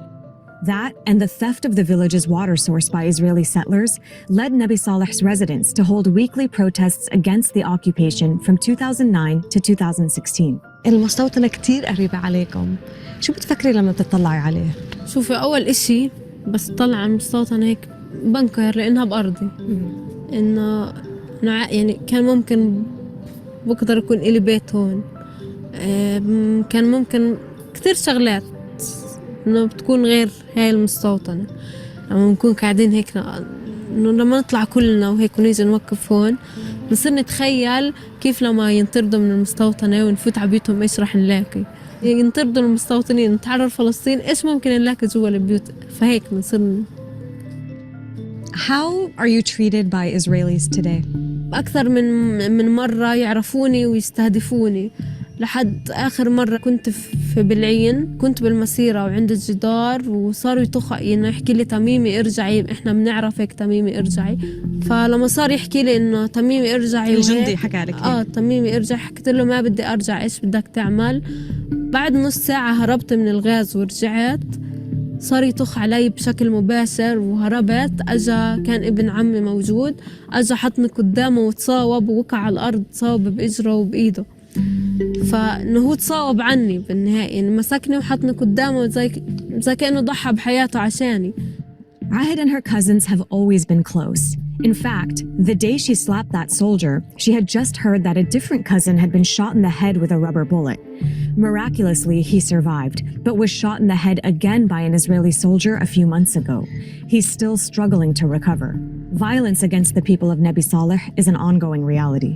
That and the theft of the village's water source by Israeli settlers led Nebi Saleh's residents to hold weekly protests against the occupation from 2009 to 2016. المستوطنة كتير قريبة عليكم، شو بتفكري لما بتطلعي عليه؟ شوفي، أول إشي بس طلع على المستوطنة هيك بنكر لأنها بأرضي، إنه يعني كان ممكن بقدر يكون إلي بيت هون، كان ممكن كتير شغلات إنه بتكون غير هاي المستوطنة. لما نكون قاعدين هيك إنه لما نطلع كلنا وهيك ونيجي نوقف هون بصير نتخيل كيف لما ينطردوا من المستوطنة ونفوت على بيوتهم إيش راح نلاقي. ينطردوا المستوطنين نتحرر فلسطين إيش ممكن نلاقي جوا البيوت، فهيك بنصير. How are you treated by Israelis today? أكثر من مرة يعرفوني ويستهدفوني، لحد آخر مرة كنت في بلعين، كنت بالمسيرة وعند الجدار وصاروا يطخوا إنه يحكي لي تميمي ارجعي، إحنا بنعرفك تميمي ارجعي. فلما صار يحكي لي إنه تميمي ارجعي الجندي حكى لك تميمي ارجع، حكيت له ما بدي أرجع، إيش بدك تعمل؟ بعد نص ساعة هربت من الغاز ورجعت، صار يطخ علي بشكل مباشر وهربت. أجا كان ابن عمي موجود، أجا حطني قدامه وتصاوب ووقع على الأرض، تصاوب بإجره وبإيده، فإنه هو تصاوب عني بالنهاية، يعني مسكني وحطني قدامه زي كأنه ضحى بحياته عشاني. Ahed and her cousins have always been close. In fact, the day she slapped that soldier, she had just heard that a different cousin had been shot in the head with a rubber bullet. Miraculously, he survived, but was shot in the head again by an Israeli soldier a few months ago. He's still struggling to recover. Violence against the people of Nebi Saleh is an ongoing reality.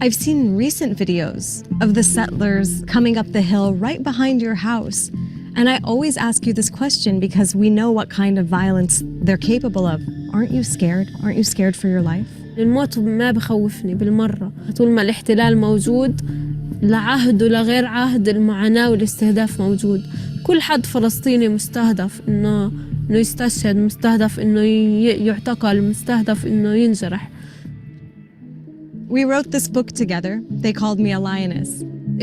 I've seen recent videos of the settlers coming up the hill right behind your house. And I always ask you this question because we know what kind of violence they're capable of. Aren't you scared? Aren't you scared for your life? الموت ما بخوفني بالمرة، طول ما الاحتلال موجود لا عهد ولا غير عهد، المعاناة والاستهداف موجود. كل حد فلسطيني مستهدف إنه يستشهد، مستهدف إنه يعتقل، مستهدف إنه ينجرح. We wrote this book together. They called me a lioness.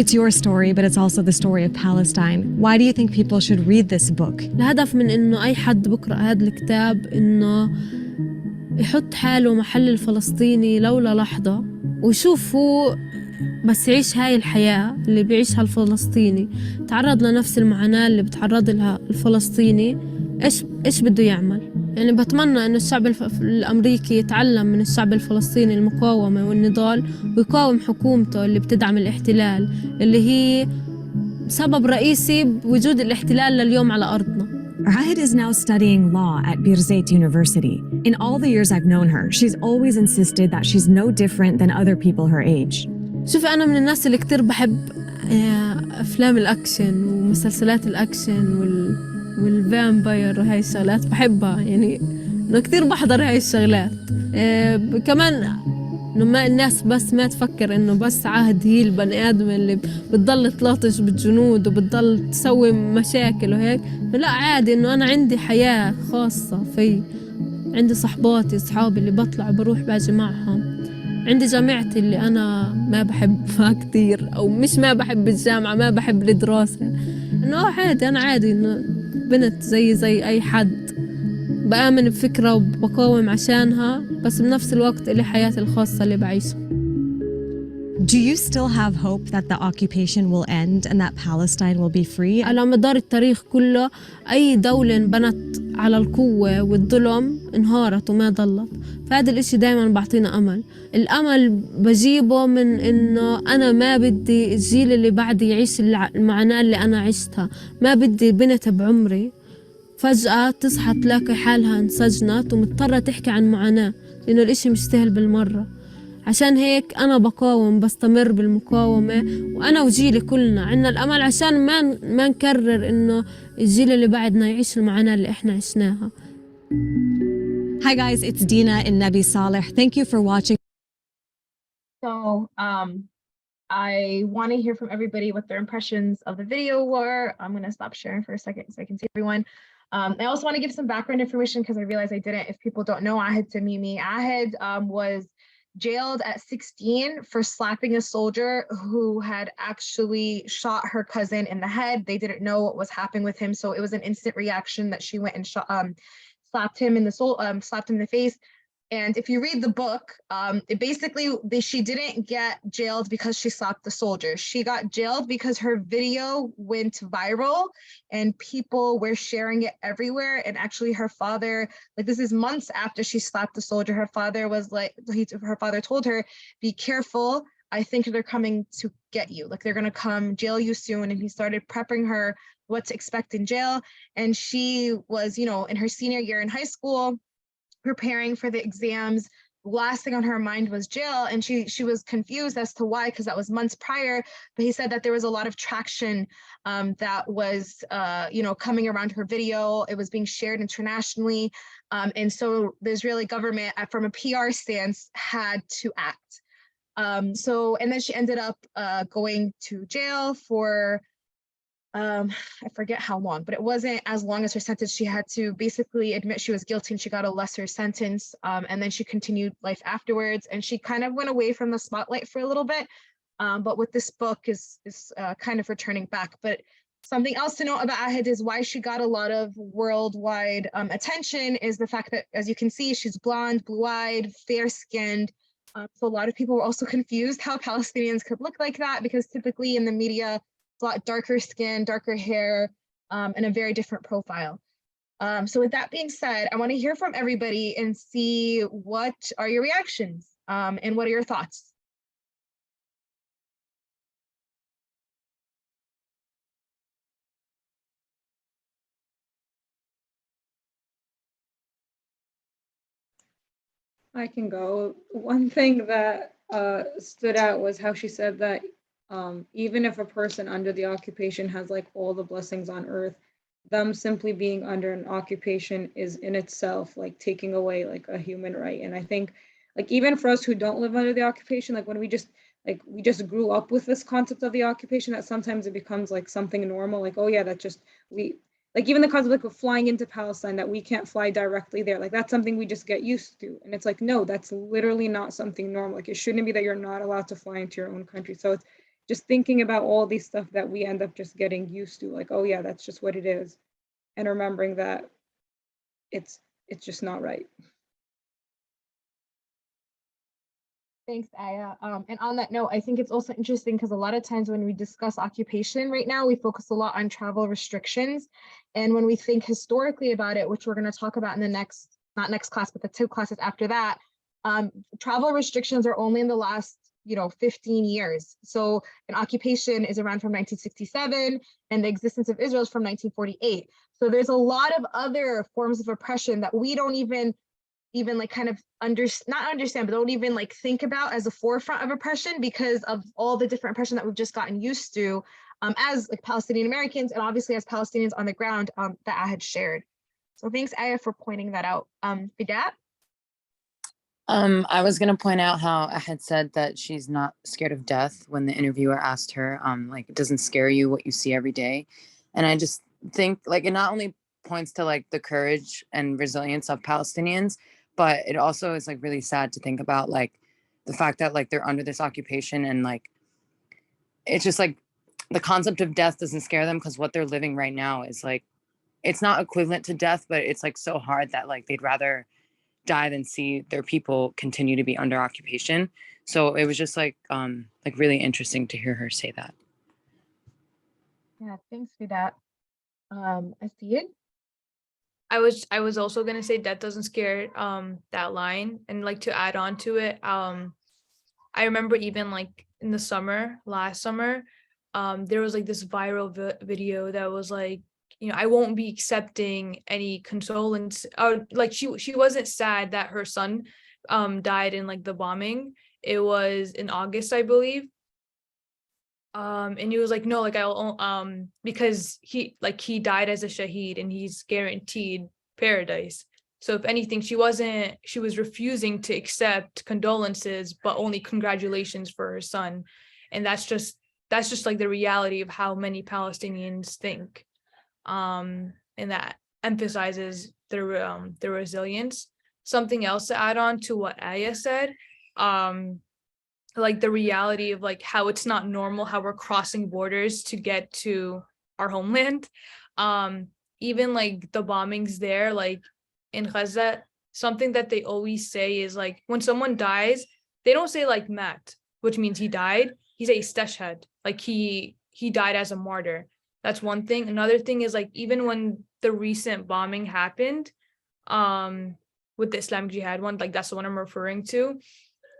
It's your story, but it's also the story of Palestine. Why do you think people should read this book? الهدف من إنه أي حد بقرأ هذا الكتاب إنه يحط حاله محل الفلسطيني لولا لحظة ويشوف هو بس يعيش هاي الحياة اللي بيعيشها الفلسطيني، تعرض لنفس المعاناة اللي بتعرض لها الفلسطيني، إيش بده يعمل. يعني بتمنى إن الشعب الأمريكي يتعلم من الشعب الفلسطيني المقاومة والنضال ويقاوم حكومته اللي بتدعم الاحتلال، اللي هي سبب رئيسي بوجود الاحتلال لليوم على أرضنا. Ahed is now studying law at Birzeit University. In all the years I've known her, she's always insisted that she's no different than other people her age. شوفي، أنا من الناس اللي كتير بحب أفلام الأكشن ومسلسلات الأكشن والفامباير وهاي الشغلات بحبها يعني إنه كتير بحضر هاي الشغلات. كمان إنه ما الناس بس ما تفكر إنه بس عهد هي البني آدم اللي بتضل تلاطش بالجنود وبتضل تسوي مشاكل وهيك. لا عادي إنه أنا عندي حياة خاصة في عندي صحباتي صحابي اللي بطلع بروح باجي معهم. عندي جامعتي اللي أنا ما بحبها كتير أو مش ما بحب الجامعة ما بحب الدراسة. إنه عادي أنا عادي إنه بنت زي أي حد بآمن بفكرة وبقاوم عشانها بس بنفس الوقت إلي حياتي الخاصة اللي بعيشها. Do you still have hope that the occupation will end and that Palestine will be free? على مدار التاريخ كله أي دولة انبنت على القوة والظلم انهارت وما ضلت. فهذا الاشي دايما بعطينا أمل. الأمل بجيبه من إنه أنا ما بدي الجيل اللي بعدي يعيش المعاناة اللي أنا عشتها. ما بدي بنت بعمري فجأة تصحى تلاقي حالها انسجنت ومضطرة تحكي عن معاناة لأنه الاشي مش سهل بالمرة. عشان هيك أنا بقاوم بستمر بالمقاومة وأنا وجيلي كلنا عنا الأمل عشان ما نكرر إنه الجيل اللي بعدنا يعيش المعاناة اللي إحنا عشناها. Hi guys, it's Dina and Nabi Saleh. Thank you for watching. So I want to hear from everybody what their impressions of the video were. I'm going to stop sharing for a second so I can see everyone. I also want to give some background information because I realized I didn't. If people don't know Ahed Tamimi, Ahed was jailed at 16 for slapping a soldier who had actually shot her cousin in the head. They didn't know what was happening with him, so it was an instant reaction that she went and slapped him in the slapped him in the face. And if you read the book, she didn't get jailed because she slapped the soldier. She got jailed because her video went viral and people were sharing it everywhere. And actually her father, like this is months after she slapped the soldier, her father was like, her father told her, be careful. I think they're coming to get you. Like they're going to come jail you soon. And he started prepping her what to expect in jail. And she was, in her senior year in high school, preparing for the exams. Last thing on her mind was jail, and she was confused as to why, because that was months prior. But he said that there was a lot of traction that was coming around her video. It was being shared internationally, and so the Israeli government, from a PR stance, had to act. And then she ended up going to jail for I forget how long, but it wasn't as long as her sentence. She had to basically admit she was guilty and she got a lesser sentence. And then she continued life afterwards, and she kind of went away from the spotlight for a little bit. But with this book is kind of returning back. But something else to note about Ahed is why she got a lot of worldwide attention is the fact that, as you can see, she's blonde, blue-eyed, fair-skinned. So a lot of people were also confused how Palestinians could look like that, because typically in the media, a lot darker skin, darker hair, and a very different profile. So with that being said, I want to hear from everybody and see what are your reactions and what are your thoughts. I can go. One thing that stood out was how she said that even if a person under the occupation has like all the blessings on earth, them simply being under an occupation is in itself like taking away like a human right. And I think like even for us who don't live under the occupation, like when we just grew up with this concept of the occupation, that sometimes it becomes like something normal, like, oh yeah, that just like even the concept like of flying into Palestine, that we can't fly directly there, like that's something we just get used to. And it's like, no, that's literally not something normal. Like it shouldn't be that you're not allowed to fly into your own country. So it's just thinking about all these stuff that we end up just getting used to, like, oh yeah, that's just what it is. And remembering that it's just not right. Thanks, Aya. And on that note, I think it's also interesting because a lot of times when we discuss occupation right now, we focus a lot on travel restrictions. And when we think historically about it, which we're going to talk about in the not next class, but the 2 classes after that, travel restrictions are only in the last 15 years. So an occupation is around from 1967 and the existence of Israel is from 1948. So there's a lot of other forms of oppression that we don't even like kind of not understand, but don't even like think about as a forefront of oppression because of all the different oppression that we've just gotten used to. as like Palestinian Americans and obviously as Palestinians on the ground that I had shared. So thanks, Aya, for pointing that out. Fidat? I was gonna point out how I had said that she's not scared of death when the interviewer asked her, like, it doesn't scare you what you see every day. And I just think like it not only points to like the courage and resilience of Palestinians, but it also is like really sad to think about like the fact that like they're under this occupation and like it's just like the concept of death doesn't scare them because what they're living right now is like it's not equivalent to death, but it's like so hard that like they'd rather die than see their people continue to be under occupation. So it was just like really interesting to hear her say that. Yeah, thanks for that. Asiyad? I was also gonna say that doesn't scare that line, and like to add on to it, I remember even like in the summer, last summer, there was like this viral video that was like, you know, I won't be accepting any condolence, or like she wasn't sad that her son died in like the bombing. It was in August, I believe. And he was like, no, like I'll because he died as a shaheed and he's guaranteed paradise. So if anything, she was refusing to accept condolences, but only congratulations for her son. And that's just like the reality of how many Palestinians think. And that emphasizes their resilience. Something else to add on to what Aya said, like the reality of like how it's not normal how we're crossing borders to get to our homeland. Even like the bombings there, like in Gaza, something that they always say is like when someone dies, they don't say like mat, which means he died. He say istashhad, like he died as a martyr. That's one thing. Another thing is like even when the recent bombing happened, with the Islamic Jihad one, like that's the one I'm referring to.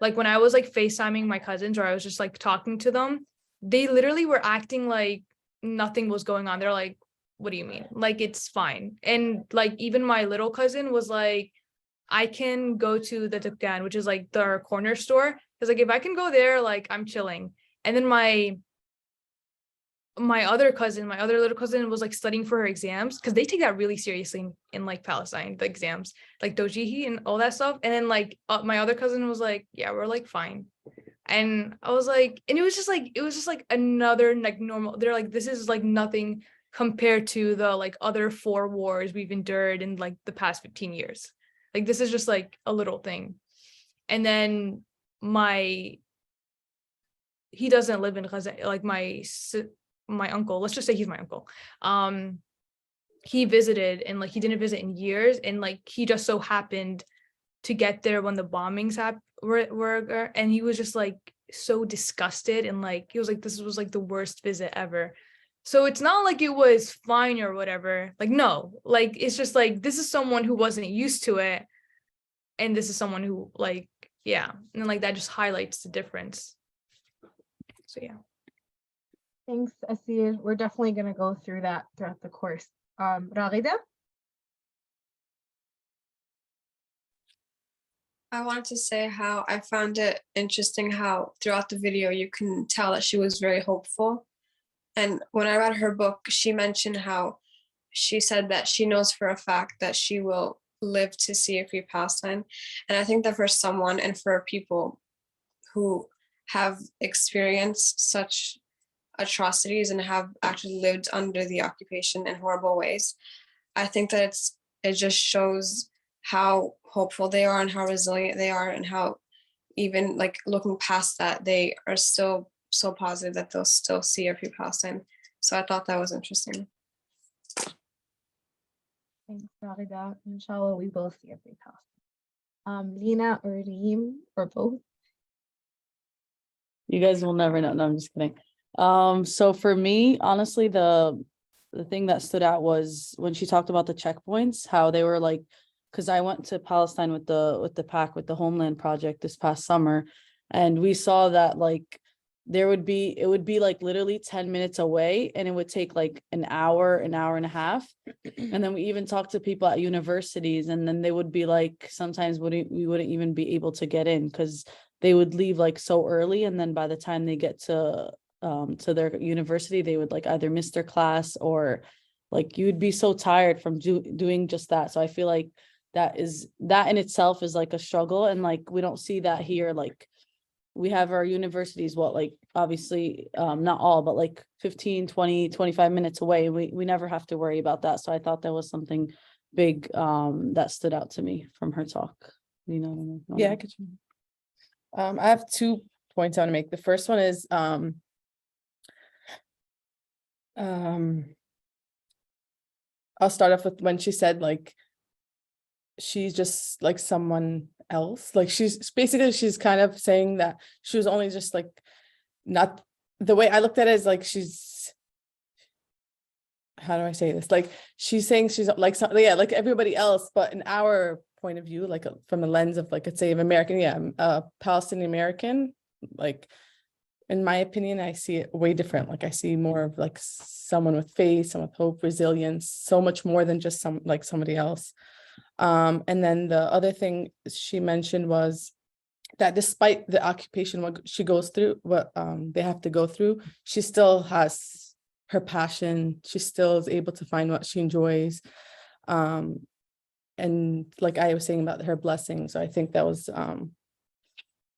Like when I was like FaceTiming my cousins or I was just like talking to them, they literally were acting like nothing was going on. They're like, what do you mean? Like, it's fine. And like, even my little cousin was like, I can go to the Dukkan, which is like their corner store. Cause like, if I can go there, like I'm chilling. And then my other little cousin was like studying for her exams because they take that really seriously in like Palestine, the exams, like dojihi and all that stuff. And then like my other cousin was like, yeah, we're like fine. And I was like, and it was just like another like normal, they're like, this is like nothing compared to the like other 4 wars we've endured in like the past 15 years. Like this is just like a little thing. And then he doesn't live in Gaza, like my uncle, let's just say he's my uncle, he visited and like he didn't visit in years, and like he just so happened to get there when the bombings were, and he was just like so disgusted, and like he was like, this was like the worst visit ever. So it's not like it was fine or whatever, like no, like it's just like this is someone who wasn't used to it, and this is someone who like, yeah, and like that just highlights the difference. So yeah. Thanks, Asiyad. We're definitely going to go through that throughout the course. Raghida? I wanted to say how I found it interesting how throughout the video you can tell that she was very hopeful. And when I read her book, she mentioned how she said that she knows for a fact that she will live to see a free Palestine. And I think that for someone and for people who have experienced such atrocities and have actually lived under the occupation in horrible ways, I think that it just shows how hopeful they are and how resilient they are, and how even like looking past that, they are still so positive that they'll still see a free Palestine. So I thought that was interesting. Thanks, Raghida. Inshallah, we will see a free Palestine. Lina or Reem or both? You guys will never know. No, I'm just kidding. So for me, honestly, the thing that stood out was when she talked about the checkpoints, how they were like, because I went to Palestine with the PAC, with the Homeland Project this past summer, and we saw that like it would be like literally 10 minutes away, and it would take like an hour and a half. And then we even talked to people at universities, and then they would be like, sometimes we wouldn't even be able to get in because they would leave like so early, and then by the time they get to to their university, they would like either miss their class or like you would be so tired from doing just that. So I feel like that in itself is like a struggle, and like we don't see that here. Like we have our universities, like obviously not all, but like 15, 20, 25 minutes away. We never have to worry about that. So I thought that was something big that stood out to me from her talk. You know what I mean? Yeah, I get you. I have 2 points I want to make. The first one is I'll start off with when she said like she's just like someone else. Like she's kind of saying that she was only just like, not the way I looked at it is like she's, how do I say this? Like she's saying she's like something, yeah, like everybody else, but in our point of view, like from the lens of like, let's say of American, Palestinian American, like in my opinion, I see it way different. Like I see more of like someone with faith, someone with hope, resilience, so much more than just somebody else. And then the other thing she mentioned was that despite the occupation, what she goes through, what they have to go through, she still has her passion. She still is able to find what she enjoys. And like I was saying about her blessings, so I think that was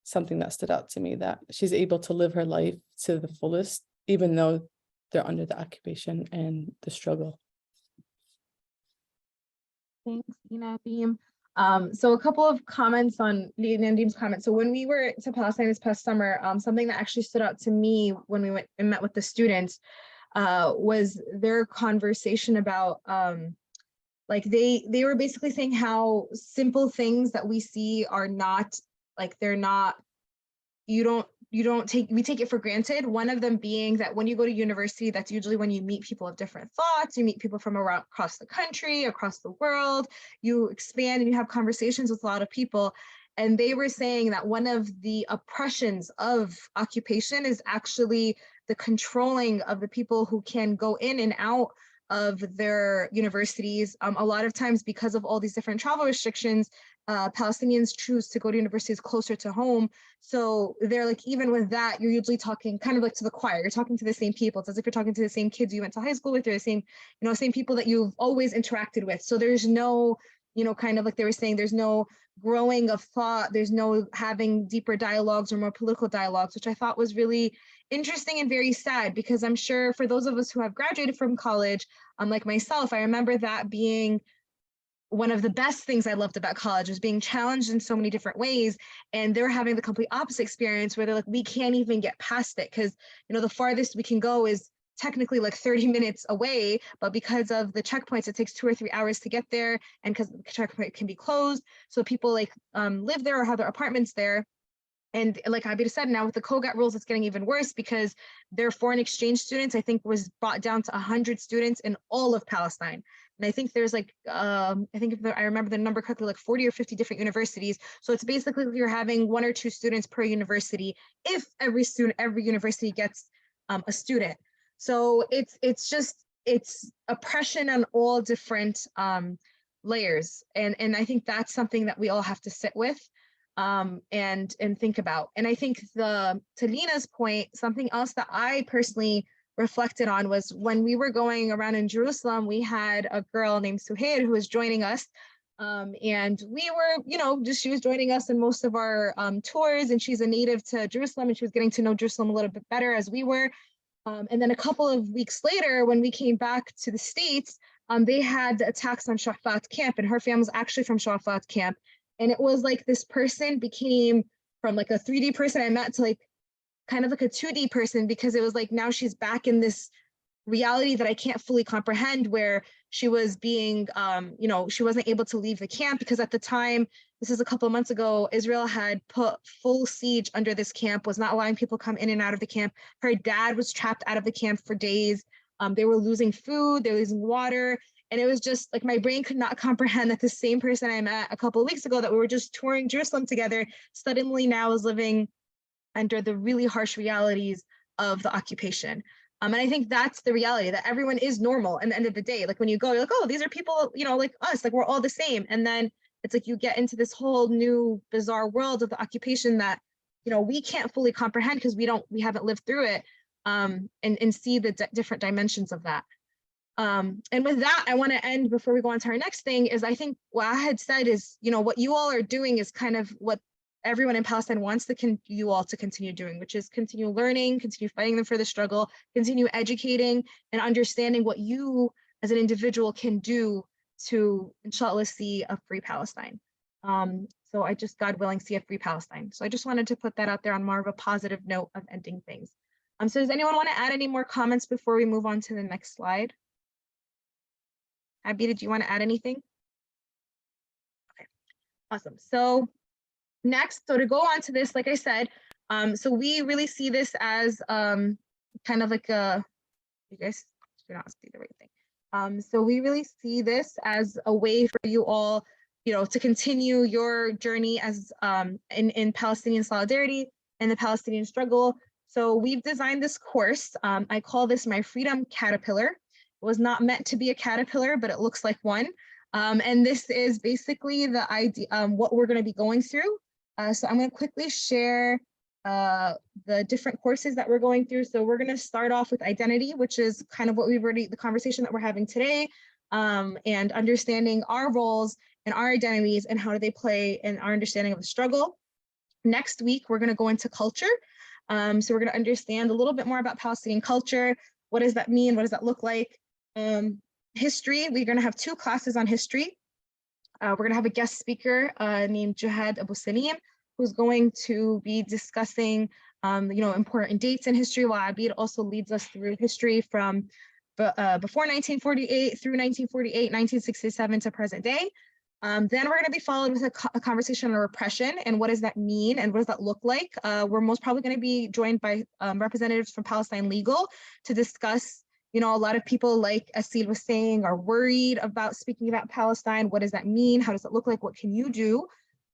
something that stood out to me, that she's able to live her life to the fullest, even though they're under the occupation and the struggle. Thanks, Ina, Beam. So a couple of comments on Lina and Deem's comments. So when we were to Palestine this past summer, something that actually stood out to me when we went and met with the students was their conversation about like they were basically saying how simple things that we see are not, like they're not, we take it for granted. One of them being that when you go to university, that's usually when you meet people of different thoughts, you meet people from across the country, across the world, you expand and you have conversations with a lot of people. And they were saying that one of the oppressions of occupation is actually the controlling of the people who can go in and out of their universities. A lot of times because of all these different travel restrictions, Palestinians choose to go to universities closer to home. So they're like, even with that, you're usually talking kind of like to the choir. You're talking to the same people. It's as if you're talking to the same kids you went to high school with, or the same, same people that you've always interacted with. So there's no, kind of like they were saying, there's no growing of thought. There's no having deeper dialogues or more political dialogues, which I thought was really interesting and very sad, because I'm sure for those of us who have graduated from college, like myself, I remember that being one of the best things I loved about college, was being challenged in so many different ways. And they're having the complete opposite experience where they're like, we can't even get past it because, the farthest we can go is technically like 30 minutes away, but because of the checkpoints, it takes 2 or 3 hours to get there. And because the checkpoint can be closed, so people like live there or have their apartments there. And like Abida said, now with the COGAT rules, it's getting even worse because their foreign exchange students, I think, was brought down to 100 students in all of Palestine. And I think there's like, I think if I remember the number correctly, like 40 or 50 different universities. So it's basically you're having 1 or 2 students per university if every university gets a student. So it's oppression on all different layers. And I think that's something that we all have to sit with. And think about. And I think to Lina's point, something else that I personally reflected on was when we were going around in Jerusalem, we had a girl named Suhair who was joining us. And we were, she was joining us in most of our tours, and she's a native to Jerusalem, and she was getting to know Jerusalem a little bit better as we were. And then a couple of weeks later, when we came back to the States, they had the attacks on Shafat camp, and her family's actually from Shafat camp. And it was like this person became from like a 3D person I met to like kind of like a 2D person, because it was like now she's back in this reality that I can't fully comprehend, where she was being, she wasn't able to leave the camp because at the time, this is a couple of months ago, Israel had put full siege under this camp, was not allowing people come in and out of the camp. Her dad was trapped out of the camp for days. They were losing food, they were losing water. And it was just like my brain could not comprehend that the same person I met a couple of weeks ago that we were just touring Jerusalem together suddenly now is living under the really harsh realities of the occupation. And I think that's the reality, that everyone is normal at the end of the day. Like when you go, you're like, oh, these are people, like us, like we're all the same. And then it's like you get into this whole new bizarre world of the occupation that, we can't fully comprehend because we haven't lived through it. and see the different dimensions of that. And with that, I want to end before we go on to our next thing is I think what I had said is, you know, what you all are doing is kind of what everyone in Palestine wants you all to continue doing, which is continue learning, continue fighting them for the struggle, continue educating and understanding what you as an individual can do to, inshallah, see a free Palestine. So I just, God willing, see a free Palestine. So I just wanted to put that out there on more of a positive note of ending things. So does anyone want to add any more comments before we move on to the next slide? Abby, did you want to add anything? Okay, awesome. So next, so to go on to this, like I said, so we really see this as kind of like you guys do not see the right thing. So we really see this as a way for you all, you know, to continue your journey as in Palestinian solidarity and the Palestinian struggle. So we've designed this course. I call this my Freedom Caterpillar. It was not meant to be a caterpillar, but it looks like one. And this is basically the idea, what we're going to be going through. So I'm going to quickly share the different courses that we're going through. So we're going to start off with identity, which is kind of what we've already, the conversation that we're having today, and understanding our roles and our identities and how do they play in our understanding of the struggle. Next week, we're going to go into culture. So we're going to understand a little bit more about Palestinian culture. What does that mean? What does that look like? History, we're going to have 2 classes on history. We're going to have a guest speaker named Jihad Abu Salim, who's going to be discussing you know, important dates in history, while Abid also leads us through history from before 1948 through 1948, 1967 to present day. Then we're going to be followed with a conversation on repression and what does that mean and what does that look like. We're most probably going to be joined by representatives from Palestine Legal to discuss, you know, a lot of people, like Asil was saying, are worried about speaking about Palestine. What does that mean? How does it look like? What can you do?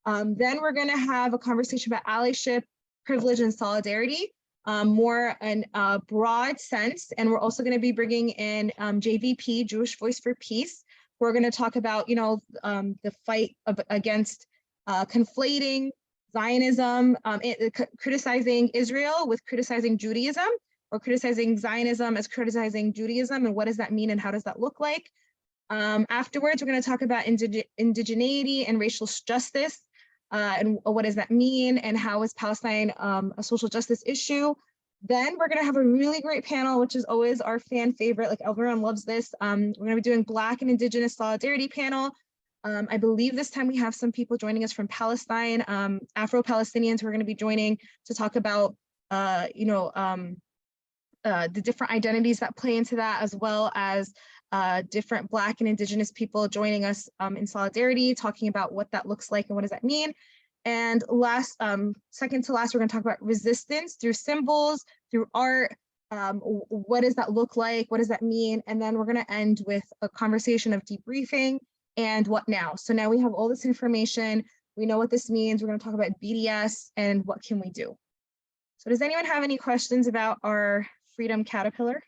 Then we're going to have a conversation about allyship, privilege, and solidarity, more in a broad sense. And we're also going to be bringing in JVP, Jewish Voice for Peace. We're going to talk about, you know, the fight against conflating Zionism, criticizing Israel with criticizing Judaism, or criticizing Zionism as criticizing Judaism, and what does that mean and how does that look like? Afterwards, we're going to talk about indigeneity and racial justice, and what does that mean, and how is Palestine a social justice issue? Then we're going to have a really great panel, which is always our fan favorite, like everyone loves this. We're going to be doing Black and Indigenous Solidarity panel. I believe this time we have some people joining us from Palestine, Afro-Palestinians who are going to be joining to talk about, you know, the different identities that play into that, as well as different Black and Indigenous people joining us in solidarity, talking about what that looks like and what does that mean. And last, second to last, we're going to talk about resistance through symbols, through art. What does that look like? What does that mean? And then we're going to end with a conversation of debriefing and what now. So now we have all this information. We know what this means. We're going to talk about BDS and what can we do. So does anyone have any questions about our Freedom Caterpillar?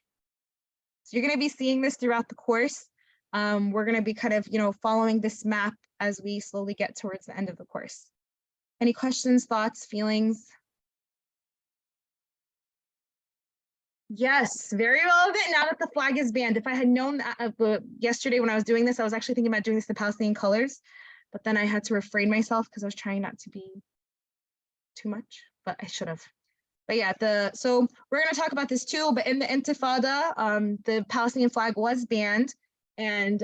So you're going to be seeing this throughout the course. We're going to be kind of, you know, following this map as we slowly get towards the end of the course. Any questions, thoughts, feelings? Yes, very relevant now that the flag is banned. If I had known that yesterday when I was doing this, I was actually thinking about doing this in Palestinian colors, but then I had to refrain myself because I was trying not to be too much, but I should have. But yeah, so we're going to talk about this too, but in the Intifada, the Palestinian flag was banned, and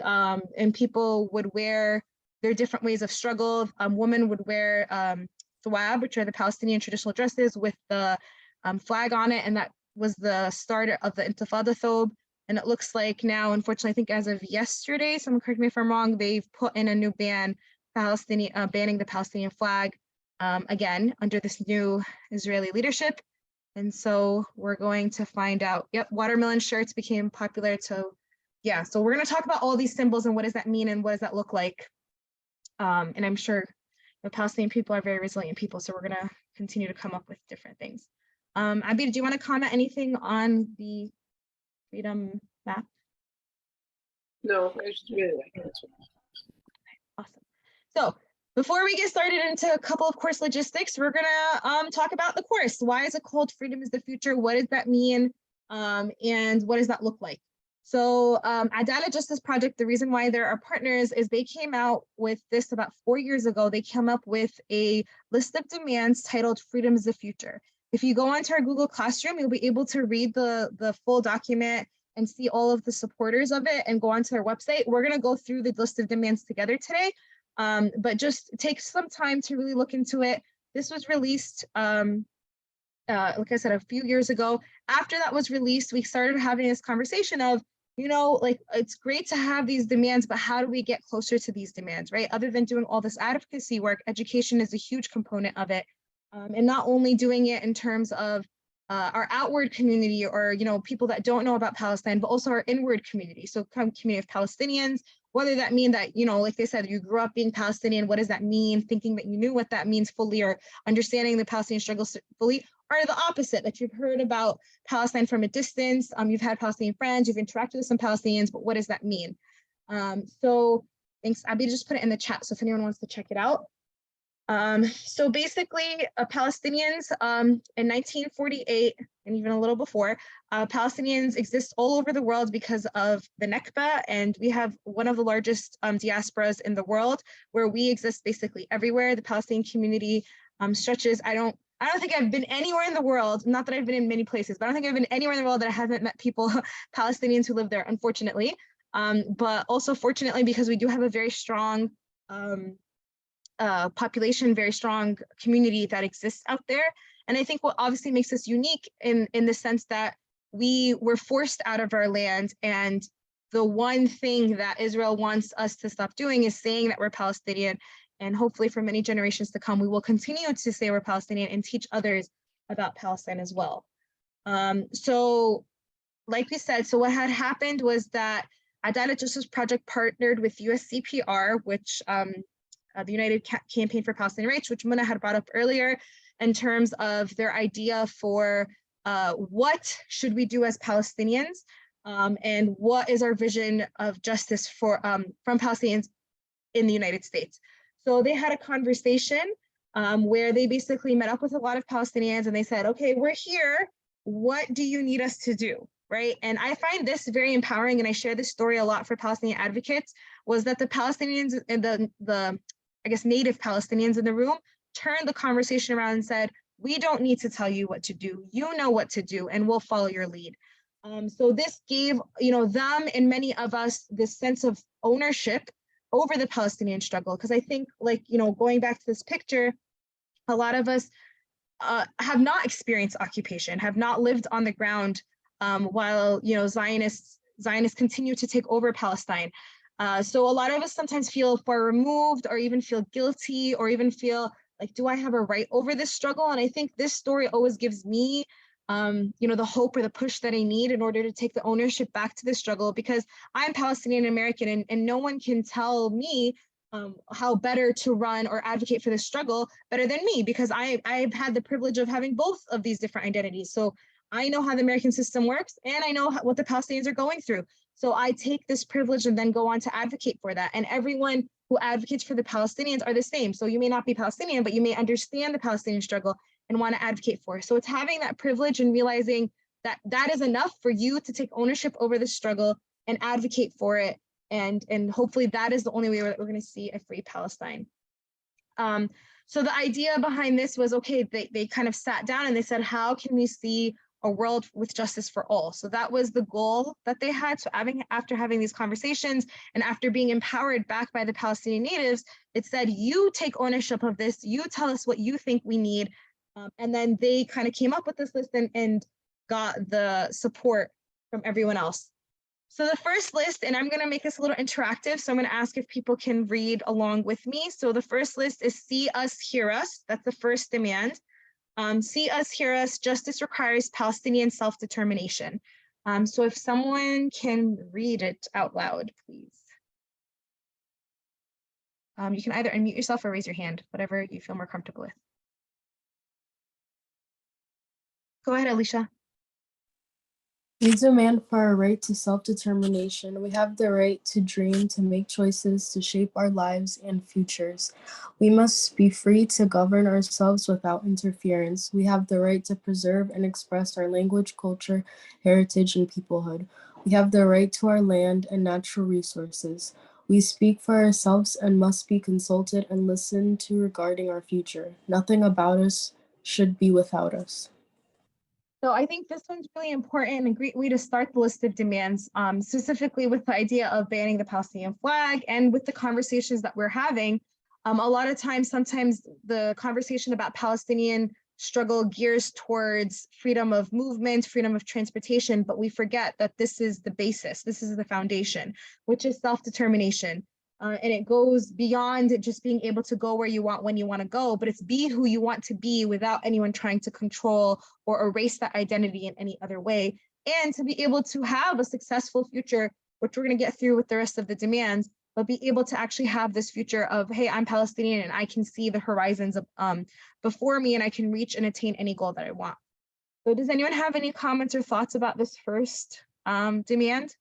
people would wear their different ways of struggle. Women would wear thawab, which are the Palestinian traditional dresses with the flag on it, and that was the start of the Intifada thobe. And it looks like now, unfortunately, I think as of yesterday, someone correct me if I'm wrong, they've put in a new ban, banning the Palestinian flag again under this new Israeli leadership. And so we're going to find out, yep, watermelon shirts became popular. So yeah, so we're going to talk about all these symbols and what does that mean and what does that look like. And I'm sure the Palestinian people are very resilient people, so we're going to continue to come up with different things. Abby, do you want to comment anything on the freedom map? No, I just really like it. Awesome. So before we get started into a couple of course logistics, we're going to talk about the course. Why is it called Freedom is the Future? What does that mean? And what does that look like? So Adalah Justice Project, the reason why they're our partners is they came out with this about 4 years ago. They came up with a list of demands titled Freedom is the Future. If you go onto our Google Classroom, you'll be able to read the full document and see all of the supporters of it and go onto their website. We're going to go through the list of demands together today, but just take some time to really look into it. This was released, like I said, a few years ago. After that was released, we started having this conversation of, you know, like, it's great to have these demands, but how do we get closer to these demands, right? Other than doing all this advocacy work, education is a huge component of it. And not only doing it in terms of our outward community or, you know, people that don't know about Palestine, but also our inward community. So community of Palestinians, whether that mean that, you know, like they said, you grew up being Palestinian, what does that mean? Thinking that you knew what that means fully, or understanding the Palestinian struggle fully, or the opposite, that you've heard about Palestine from a distance, you've had Palestinian friends, you've interacted with some Palestinians, but what does that mean? So thanks, Abby, just put it in the chat. So if anyone wants to check it out. So basically, Palestinians in 1948 and even a little before, Palestinians exist all over the world because of the Nakba, and we have one of the largest diasporas in the world, where we exist basically everywhere. The Palestinian community stretches. I don't think I've been anywhere in the world, not that I've been in many places, but I don't think I've been anywhere in the world that I haven't met people, Palestinians who live there, unfortunately. But also fortunately, because we do have a very strong population, very strong community that exists out there. And I think what obviously makes us unique in the sense that we were forced out of our land, and the one thing that Israel wants us to stop doing is saying that we're Palestinian. And hopefully for many generations to come, we will continue to say we're Palestinian and teach others about Palestine as well. So like we said, so what had happened was that Adalah Justice Project partnered with USCPR, which the United Campaign for Palestinian Rights, which Muna had brought up earlier, in terms of their idea for what should we do as Palestinians, and what is our vision of justice for from Palestinians in the United States. So they had a conversation where they basically met up with a lot of Palestinians and they said, okay, we're here. What do you need us to do? Right. And I find this very empowering, and I share this story a lot for Palestinian advocates, was that the Palestinians and the I guess native Palestinians in the room turned the conversation around and said, we don't need to tell you what to do. You know what to do, and we'll follow your lead. So this gave, you know, them and many of us this sense of ownership over the Palestinian struggle. Because I think, like, you know, going back to this picture, a lot of us have not experienced occupation, have not lived on the ground while, you know, Zionists continue to take over Palestine. So a lot of us sometimes feel far removed, or even feel guilty, or even feel like, do I have a right over this struggle? And I think this story always gives me, you know, the hope or the push that I need in order to take the ownership back to the struggle, because I'm Palestinian American, and no one can tell me how better to run or advocate for this struggle better than me, because I've had the privilege of having both of these different identities. So I know how the American system works, and I know what the Palestinians are going through. So I take this privilege and then go on to advocate for that. And everyone who advocates for the Palestinians are the same. So you may not be Palestinian, but you may understand the Palestinian struggle and want to advocate for it. So it's having that privilege and realizing that that is enough for you to take ownership over the struggle and advocate for it. And hopefully that is the only way we're going to see a free Palestine. So the idea behind this was, okay, they kind of sat down and they said, how can we see a world with justice for all? So that was the goal that they had. So after having these conversations and after being empowered back by the Palestinian natives, it said, you take ownership of this, you tell us what you think we need. And then they kind of came up with this list and got the support from everyone else. So the first list, and I'm going to make this a little interactive, so I'm going to ask if people can read along with me. So the first list is see us, hear us. That's the first demand. See us, hear us, justice requires Palestinian self-determination. So if someone can read it out loud, please. You can either unmute yourself or raise your hand, whatever you feel more comfortable with. Go ahead, Alicia. We demand for our right to self-determination. We have the right to dream, to make choices, to shape our lives and futures. We must be free to govern ourselves without interference. We have the right to preserve and express our language, culture, heritage, and peoplehood. We have the right to our land and natural resources. We speak for ourselves and must be consulted and listened to regarding our future. Nothing about us should be without us. So I think this one's really important and a great way to start the list of demands, specifically with the idea of banning the Palestinian flag and with the conversations that we're having. A lot of times, sometimes the conversation about Palestinian struggle gears towards freedom of movement, freedom of transportation, but we forget that this is the basis, this is the foundation, which is self-determination. And it goes beyond just being able to go where you want when you want to go, but it's be who you want to be without anyone trying to control or erase that identity in any other way. And to be able to have a successful future, which we're going to get through with the rest of the demands, but be able to actually have this future of, hey, I'm Palestinian and I can see the horizons before me and I can reach and attain any goal that I want. So does anyone have any comments or thoughts about this first demand?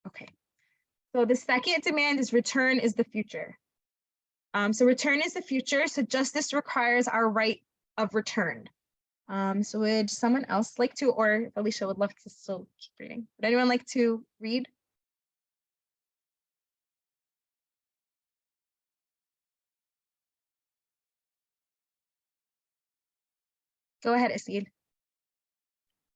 Okay, so the second demand is return is the future. So return is the future, so justice requires our right of return. So would someone else like to, or if Alicia would love to still keep reading. Would anyone like to read? Go ahead, Asid.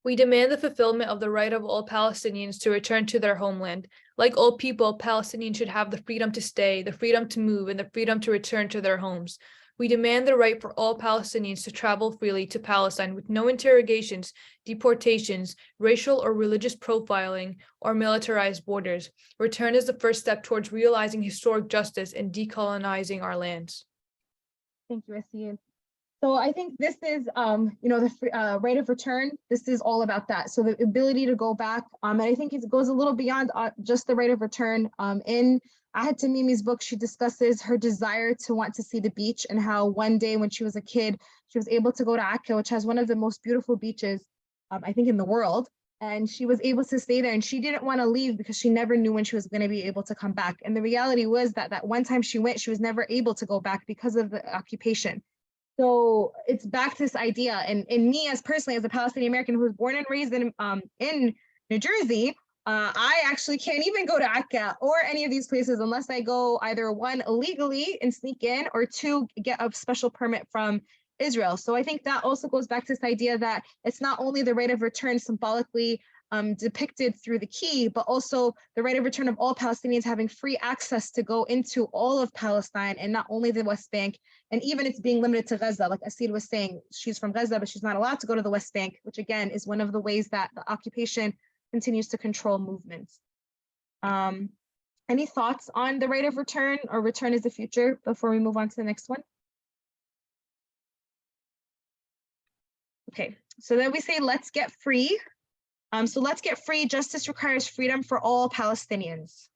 We demand the fulfillment of the right of all Palestinians to return to their homeland. Like all people, Palestinians should have the freedom to stay, the freedom to move, and the freedom to return to their homes. We demand the right for all Palestinians to travel freely to Palestine with no interrogations, deportations, racial or religious profiling, or militarized borders. Return is the first step towards realizing historic justice and decolonizing our lands. Thank you, Asid. So I think this is, the right of return. This is all about that. So the ability to go back, and I think it goes a little beyond just the right of return. In Ahed Tamimi's book, she discusses her desire to want to see the beach and how one day when she was a kid, she was able to go to Akka, which has one of the most beautiful beaches, I think, in the world. And she was able to stay there and she didn't want to leave because she never knew when she was going to be able to come back. And the reality was that one time she went, she was never able to go back because of the occupation. So it's back to this idea, and me as personally as a Palestinian American who was born and raised in New Jersey, I actually can't even go to Akka or any of these places unless I go either one illegally and sneak in, or two get a special permit from Israel. So I think that also goes back to this idea that it's not only the right of return symbolically depicted through the key, but also the right of return of all Palestinians having free access to go into all of Palestine and not only the West Bank. And even it's being limited to Gaza, like Asid was saying, she's from Gaza, but she's not allowed to go to the West Bank, which again is one of the ways that the occupation continues to control movements. Any thoughts on the right of return or return is the future before we move on to the next one? Okay, so then we say, let's get free. So let's get free. Justice requires freedom for all Palestinians.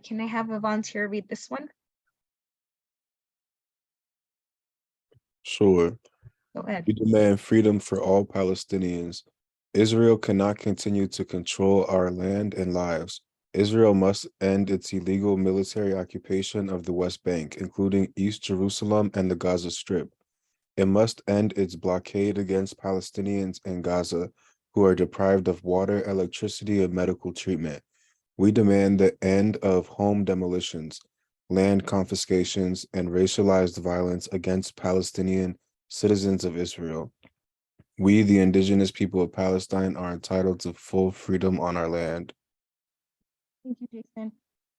Can I have a volunteer read this one? Sure. Go ahead. We demand freedom for all Palestinians. Israel cannot continue to control our land and lives. Israel must end its illegal military occupation of the West Bank, including East Jerusalem and the Gaza Strip. It must end its blockade against Palestinians in Gaza who are deprived of water, electricity, and medical treatment. We demand the end of home demolitions, land confiscations, and racialized violence against Palestinian citizens of Israel. We, the indigenous people of Palestine, are entitled to full freedom on our land. Thank you, Jason.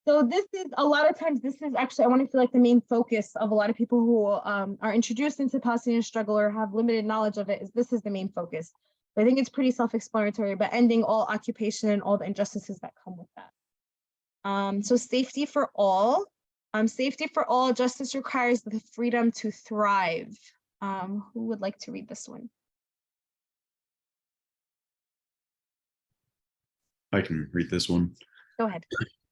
So this is, a lot of times, this is actually, I want to feel like the main focus of a lot of people who are introduced into Palestinian struggle or have limited knowledge of it, is this is the main focus. But I think it's pretty self-explanatory, but ending all occupation and all the injustices that come with that. So safety for all. Safety for all, justice requires the freedom to thrive. Who would like to read this one? I can read this one. Go ahead.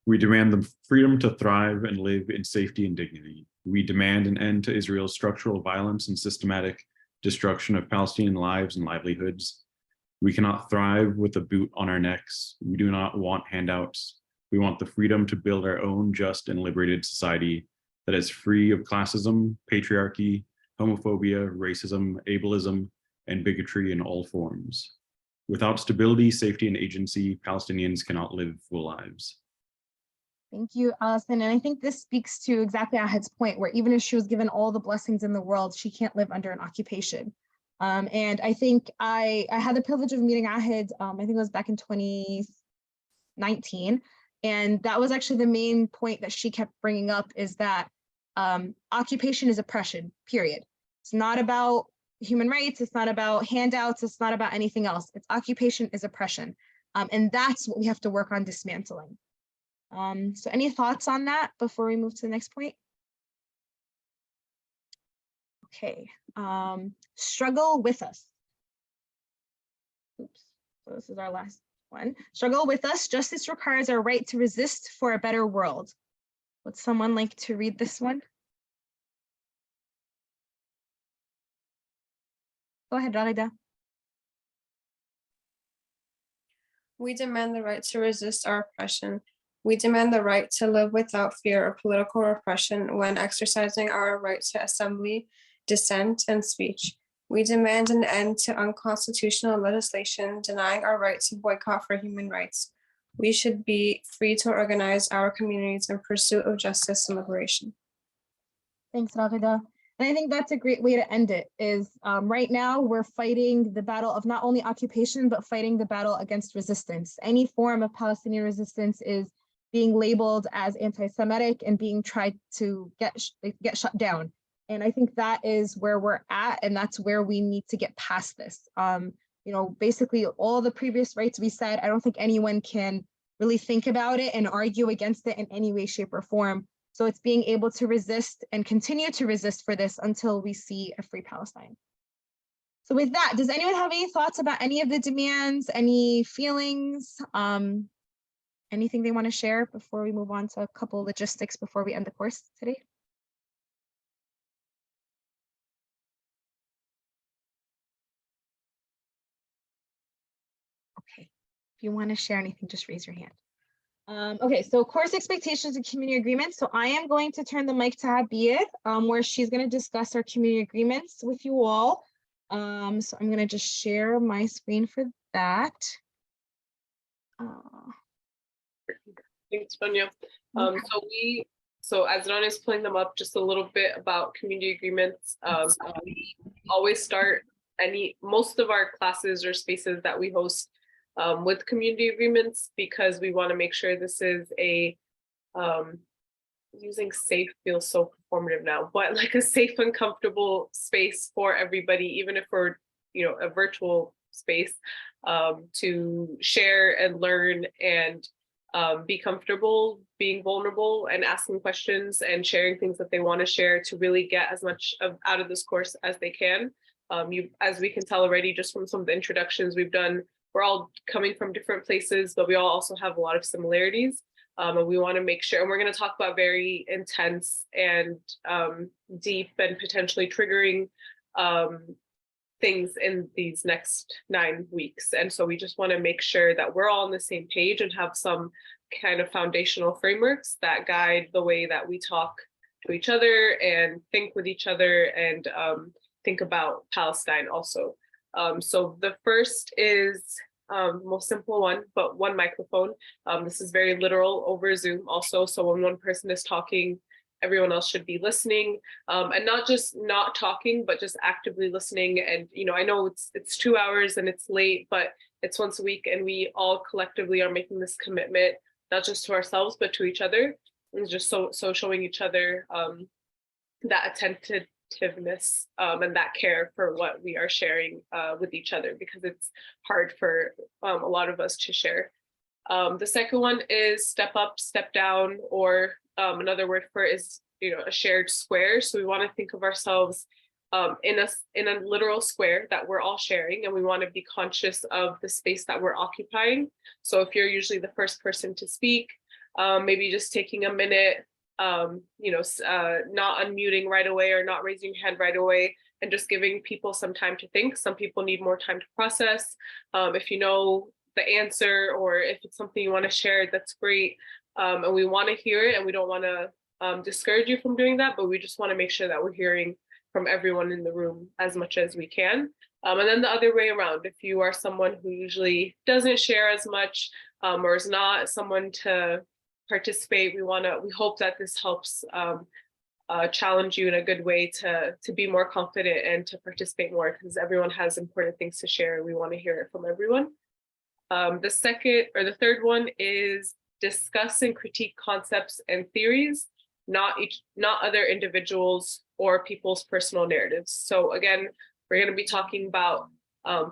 We demand the freedom to thrive and live in safety and dignity. We demand an end to Israel's structural violence and systematic destruction of Palestinian lives and livelihoods. We cannot thrive with a boot on our necks. We do not want handouts. We want the freedom to build our own just and liberated society that is free of classism, patriarchy, homophobia, racism, ableism, and bigotry in all forms. Without stability, safety, and agency, Palestinians cannot live full lives. Thank you, Allison. And I think this speaks to exactly Ahed's point, where even if she was given all the blessings in the world, she can't live under an occupation. And I think I had the privilege of meeting Ahed, I think it was back in 2019. And that was actually the main point that she kept bringing up, is that occupation is oppression, period. It's not about human rights. It's not about handouts. It's not about anything else. It's occupation is oppression. And that's what we have to work on dismantling. So any thoughts on that before we move to the next point? Okay, struggle with us. Oops, so this is our last one. Struggle with us. Justice requires our right to resist for a better world. Would someone like to read this one? Go ahead, Ragida. We demand the right to resist our oppression. We demand the right to live without fear of political repression when exercising our right to assembly, dissent, and speech. We demand an end to unconstitutional legislation denying our right to boycott for human rights. We should be free to organize our communities in pursuit of justice and liberation. Thanks, Ragida. And I think that's a great way to end it, is right now we're fighting the battle of not only occupation, but fighting the battle against resistance. Any form of Palestinian resistance is being labeled as anti-Semitic and being tried to get shut down. And I think that is where we're at, and that's where we need to get past this. You know, basically all the previous rights we said, I don't think anyone can really think about it and argue against it in any way, shape, or form. So it's being able to resist and continue to resist for this until we see a free Palestine. So with that, does anyone have any thoughts about any of the demands, any feelings, anything they want to share before we move on to a couple logistics before we end the course today? Okay, if you want to share anything, just raise your hand. Okay, so course expectations and community agreements. So I am going to turn the mic to Habib, where she's going to discuss our community agreements with you all. So I'm going to just share my screen for that. Thanks, Sonia. So as Ron is pulling them up, just a little bit about community agreements. We always start most of our classes or spaces that we host with community agreements, because we want to make sure this is a using safe feels so performative now, but like a safe and comfortable space for everybody, even if we're, you know, a virtual space, to share and learn and be comfortable being vulnerable and asking questions and sharing things that they want to share, to really get as much out of this course as they can. As we can tell already just from some of the introductions we've done, we're all coming from different places, but we all also have a lot of similarities. And we want to make sure, and we're going to talk about very intense and deep and potentially triggering things in these next 9 weeks. And so we just want to make sure that we're all on the same page and have some kind of foundational frameworks that guide the way that we talk to each other and think with each other and think about Palestine also. So the first is the most simple one, but one microphone. This is very literal over Zoom also. So when one person is talking, everyone else should be listening, and not just not talking, but just actively listening. And, you know, I know it's 2 hours and it's late, but it's once a week, and we all collectively are making this commitment, not just to ourselves, but to each other. And just so showing each other that attentiveness and that care for what we are sharing with each other, because it's hard for a lot of us to share. The second one is step up, step down, or another word for it is, you know, a shared square. So we want to think of ourselves in a literal square that we're all sharing, and we want to be conscious of the space that we're occupying. So if you're usually the first person to speak, maybe just taking a minute, not unmuting right away or not raising your hand right away, and just giving people some time to think. Some people need more time to process. If you know the answer or if it's something you want to share, that's great. And we want to hear it, and we don't want to discourage you from doing that, but we just want to make sure that we're hearing from everyone in the room as much as we can. And then the other way around, if you are someone who usually doesn't share as much or is not someone to participate, we hope that this helps challenge you in a good way to be more confident and to participate more, because everyone has important things to share and we want to hear it from everyone. The third one is discuss and critique concepts and theories, not other individuals or people's personal narratives. So again, we're going to be talking about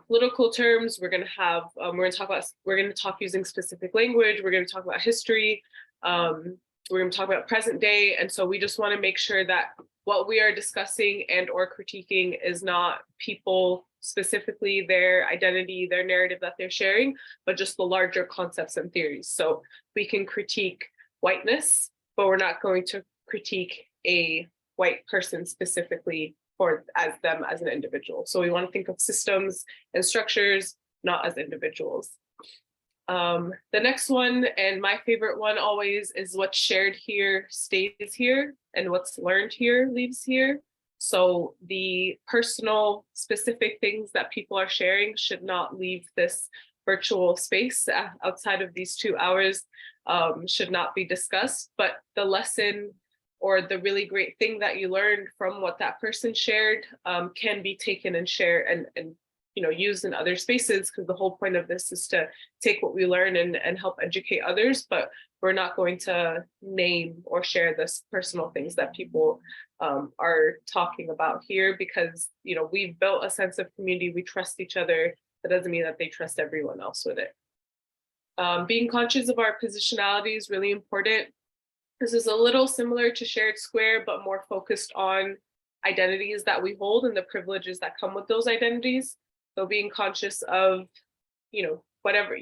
political terms. We're going to talk using specific language. We're going to talk about history. We're going to talk about present day. And so we just want to make sure that what we are discussing and or critiquing is not people specifically, their identity, their narrative that they're sharing, but just the larger concepts and theories. So we can critique whiteness, but we're not going to critique a white person specifically as them as an individual. So we want to think of systems and structures, not as individuals. The next one, and my favorite one always, is what's shared here stays here, and what's learned here leaves here. So the personal, specific things that people are sharing should not leave this virtual space outside of these 2 hours, should not be discussed, but the lesson or the really great thing that you learned from what that person shared can be taken and shared and used in other spaces, because the whole point of this is to take what we learn and help educate others, but we're not going to name or share this personal things that people are talking about here, because we've built a sense of community, we trust each other. That doesn't mean that they trust everyone else with it. Being conscious of our positionality is really important. This is a little similar to Shared Square, but more focused on identities that we hold and the privileges that come with those identities. So being conscious of, whatever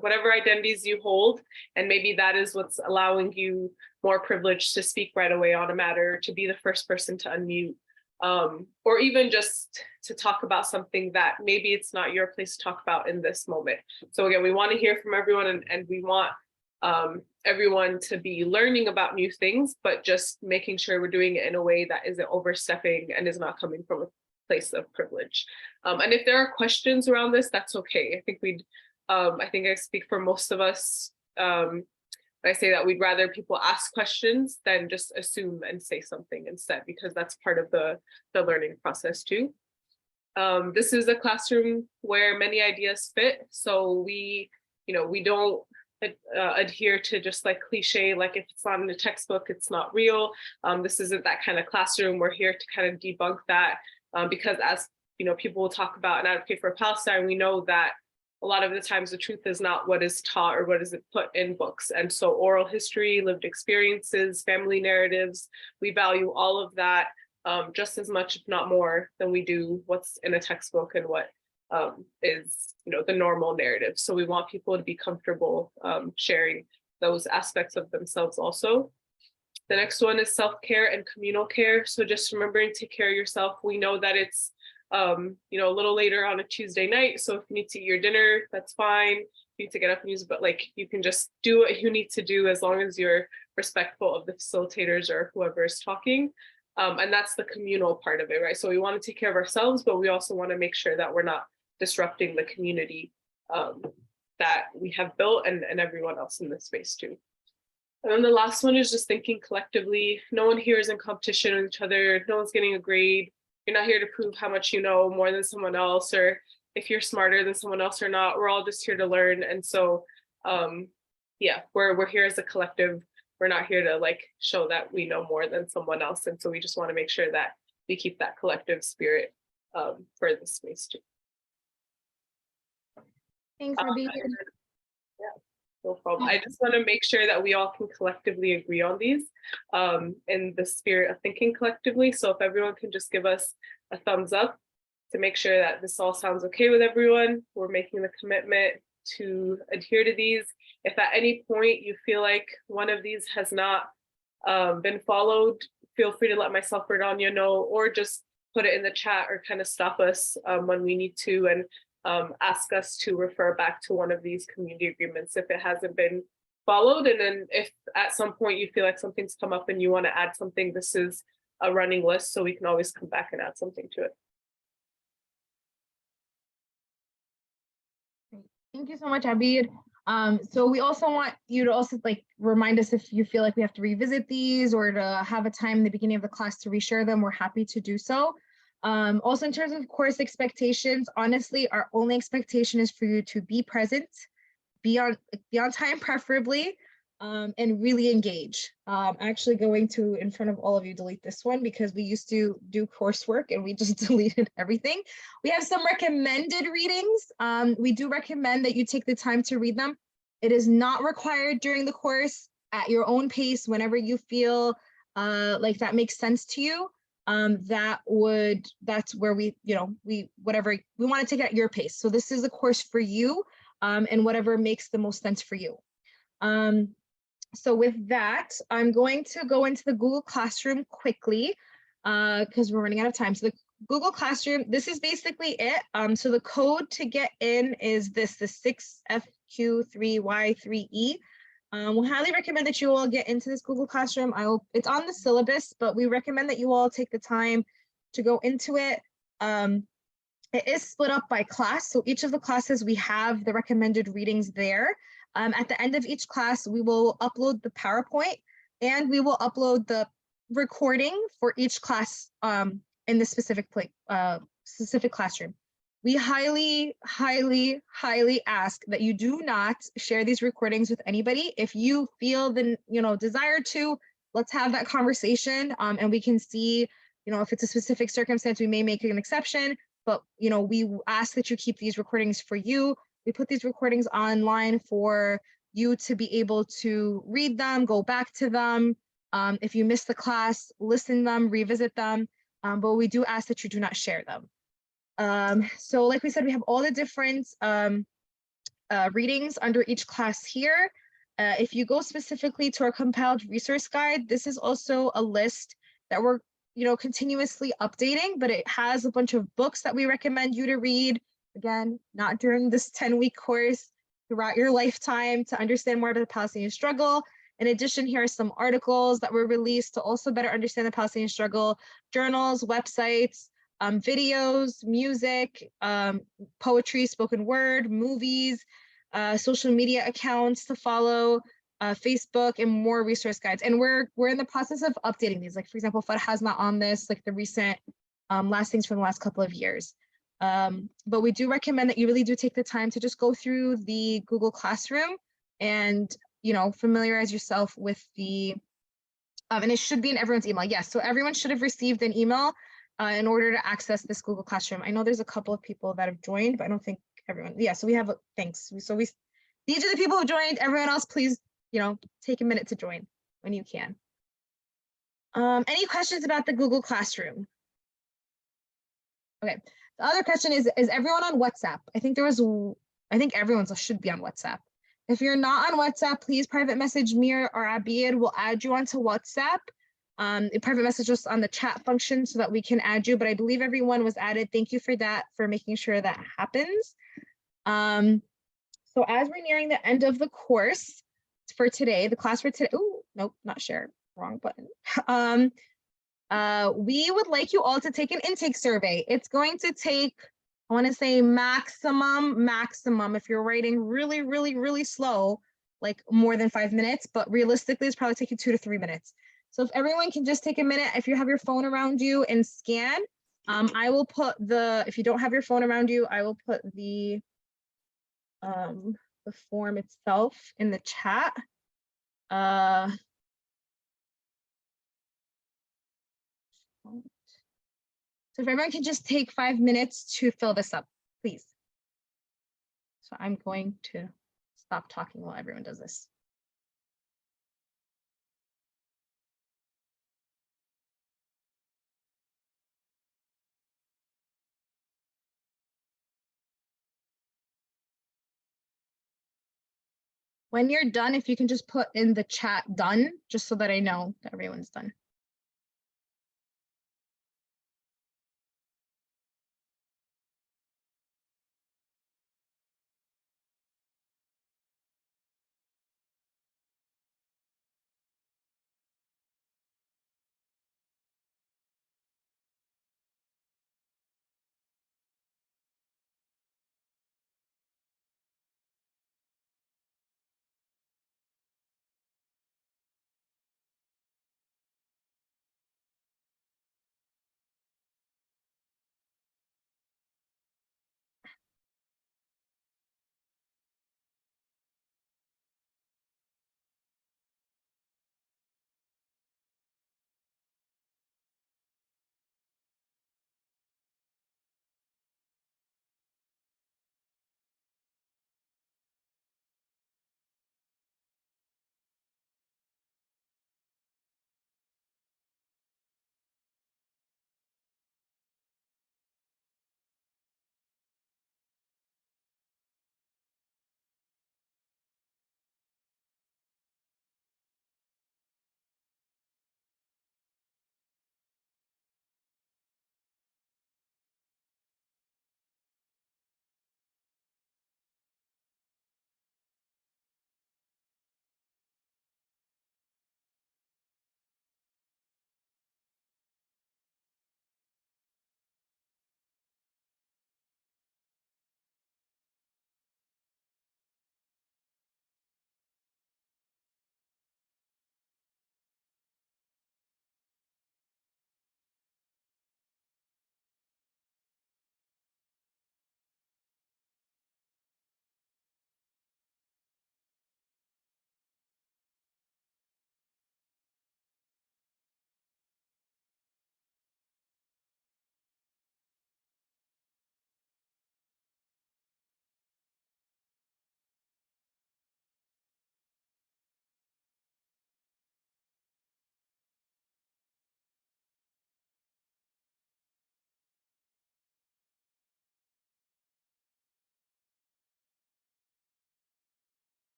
whatever identities you hold, and maybe that is what's allowing you more privilege to speak right away on a matter, to be the first person to unmute, or even just to talk about something that maybe it's not your place to talk about in this moment. So again, we want to hear from everyone, and we want everyone to be learning about new things, but just making sure we're doing it in a way that isn't overstepping and is not coming from a place of privilege. And if there are questions around this, that's okay. I think I speak for most of us when I say that we'd rather people ask questions than just assume and say something instead, because that's part of the learning process too. This is a classroom where many ideas fit. So we don't adhere to just like cliche, like if it's not in the textbook, it's not real. This isn't that kind of classroom. We're here to kind of debunk that, because as people will talk about and advocate for Palestine, we know that a lot of the times the truth is not what is taught or what is put in books. And so oral history, lived experiences, family narratives, we value all of that just as much, if not more, than we do what's in a textbook and what is the normal narrative. So we want people to be comfortable sharing those aspects of themselves also. The next one is self-care and communal care. So just remembering to take care of yourself. We know that it's a little later on a Tuesday night. So if you need to eat your dinner, that's fine. You need to get up and use it, but you can just do what you need to do as long as you're respectful of the facilitators or whoever is talking. And that's the communal part of it, right? So we want to take care of ourselves, but we also want to make sure that we're not disrupting the community that we have built and everyone else in this space too. And then the last one is just thinking collectively. No one here is in competition with each other. No one's getting a grade. You're not here to prove how much you know more than someone else, or if you're smarter than someone else or not. We're all just here to learn. And so, we're here as a collective. We're not here to show that we know more than someone else. And so we just want to make sure that we keep that collective spirit for this space too. Thanks for being here. Yeah, no problem. I just want to make sure that we all can collectively agree on these in the spirit of thinking collectively. So if everyone can just give us a thumbs up to make sure that this all sounds okay with everyone, we're making the commitment to adhere to these. If at any point you feel like one of these has not been followed, feel free to let myself or Danya know, or just put it in the chat or kind of stop us when we need to, and ask us to refer back to one of these community agreements if it hasn't been followed. And then if at some point you feel like something's come up and you want to add something, this is a running list, so we can always come back and add something to it. Thank you so much, Abid. So we also want you to also like remind us if you feel like we have to revisit these or to have a time in the beginning of the class to reshare them. We're happy to do so. Also in terms of course expectations, honestly, our only expectation is for you to be present, be on time preferably, and really engage. I'm actually going to, in front of all of you, delete this one because we used to do coursework and we just deleted everything. We have some recommended readings. We do recommend that you take the time to read them. It is not required during the course, at your own pace, whenever you feel like that makes sense to you. That's where we want to take it at your pace. So this is a course for you, and whatever makes the most sense for you. So with that, I'm going to go into the Google Classroom quickly because we're running out of time. So the Google Classroom, this is basically it. So the code to get in is the 6FQ3Y3E. We highly recommend that you all get into this Google Classroom. It's on the syllabus, but we recommend that you all take the time to go into it. It is split up by class. So each of the classes, we have the recommended readings there. At the end of each class, we will upload the PowerPoint and we will upload the recording for each class in the specific classroom. We highly, highly, highly ask that you do not share these recordings with anybody. If you feel the desire to, let's have that conversation, and we can see, if it's a specific circumstance, we may make an exception. But we ask that you keep these recordings for you. We put these recordings online for you to be able to read them, go back to them. If you miss the class, listen them, revisit them. But we do ask that you do not share them. So like we said, we have all the different readings under each class here. If you go specifically to our compiled resource guide, this is also a list that we're continuously updating, but it has a bunch of books that we recommend you to read. Again, not during this 10-week course, throughout your lifetime, to understand more about the Palestinian struggle. In addition, here are some articles that were released to also better understand the Palestinian struggle, journals, websites, videos, music, poetry, spoken word, movies, social media accounts to follow, Facebook, and more resource guides. And we're in the process of updating these. Like, for example, Farha's not on this, like the recent last things from the last couple of years. But we do recommend that you really do take the time to just go through the Google Classroom and familiarize yourself with the, and it should be in everyone's email. Yes, so everyone should have received an email in order to access this Google Classroom. I know there's a couple of people that have joined, but I don't think everyone. Yeah, so we have thanks. So these are the people who joined. Everyone else, please, take a minute to join when you can. Any questions about the Google Classroom? Okay. The other question is everyone on WhatsApp? I think everyone should be on WhatsApp. If you're not on WhatsApp, please private message me or Abid. We'll add you onto WhatsApp. A private message just on the chat function so that we can add you, but I believe everyone was added. Thank you for that, for making sure that happens. So as we're nearing the end of the course for today, the class for today, oh, nope, not share, wrong button. We would like you all to take an intake survey. It's going to take, I want to say maximum, if you're writing really, really, really slow, like more than 5 minutes, but realistically, it's probably taking 2 to 3 minutes. So if everyone can just take a minute, if you have your phone around you and scan, I will put if you don't have your phone around you, I will put the form itself in the chat. So if everyone can just take 5 minutes to fill this up, please. So I'm going to stop talking while everyone does this. When you're done, if you can just put in the chat done, just so that I know that everyone's done.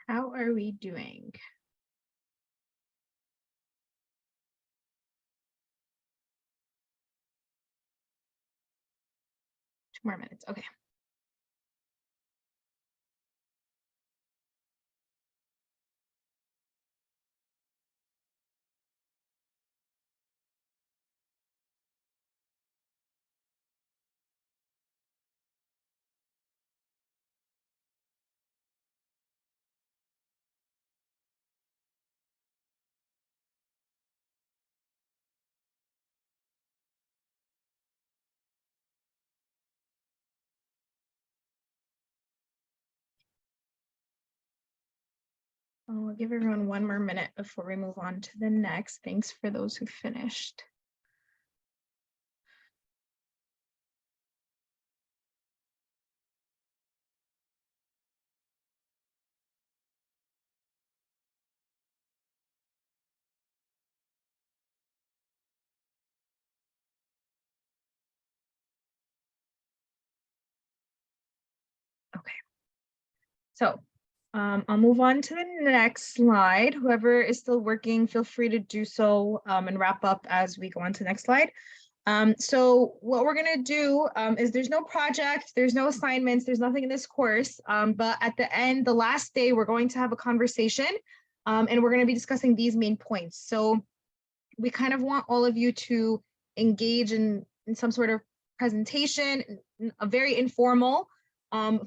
How are we doing? 2 more minutes. Okay. I'll give everyone 1 more minute before we move on to the next. Thanks for those who finished. Okay. So I'll move on to the next slide. Whoever is still working, feel free to do so and wrap up as we go on to the next slide. So what we're gonna do is there's no project, there's no assignments, there's nothing in this course, but at the end, the last day, we're going to have a conversation and we're gonna be discussing these main points. So we kind of want all of you to engage in some sort of presentation, a very informal,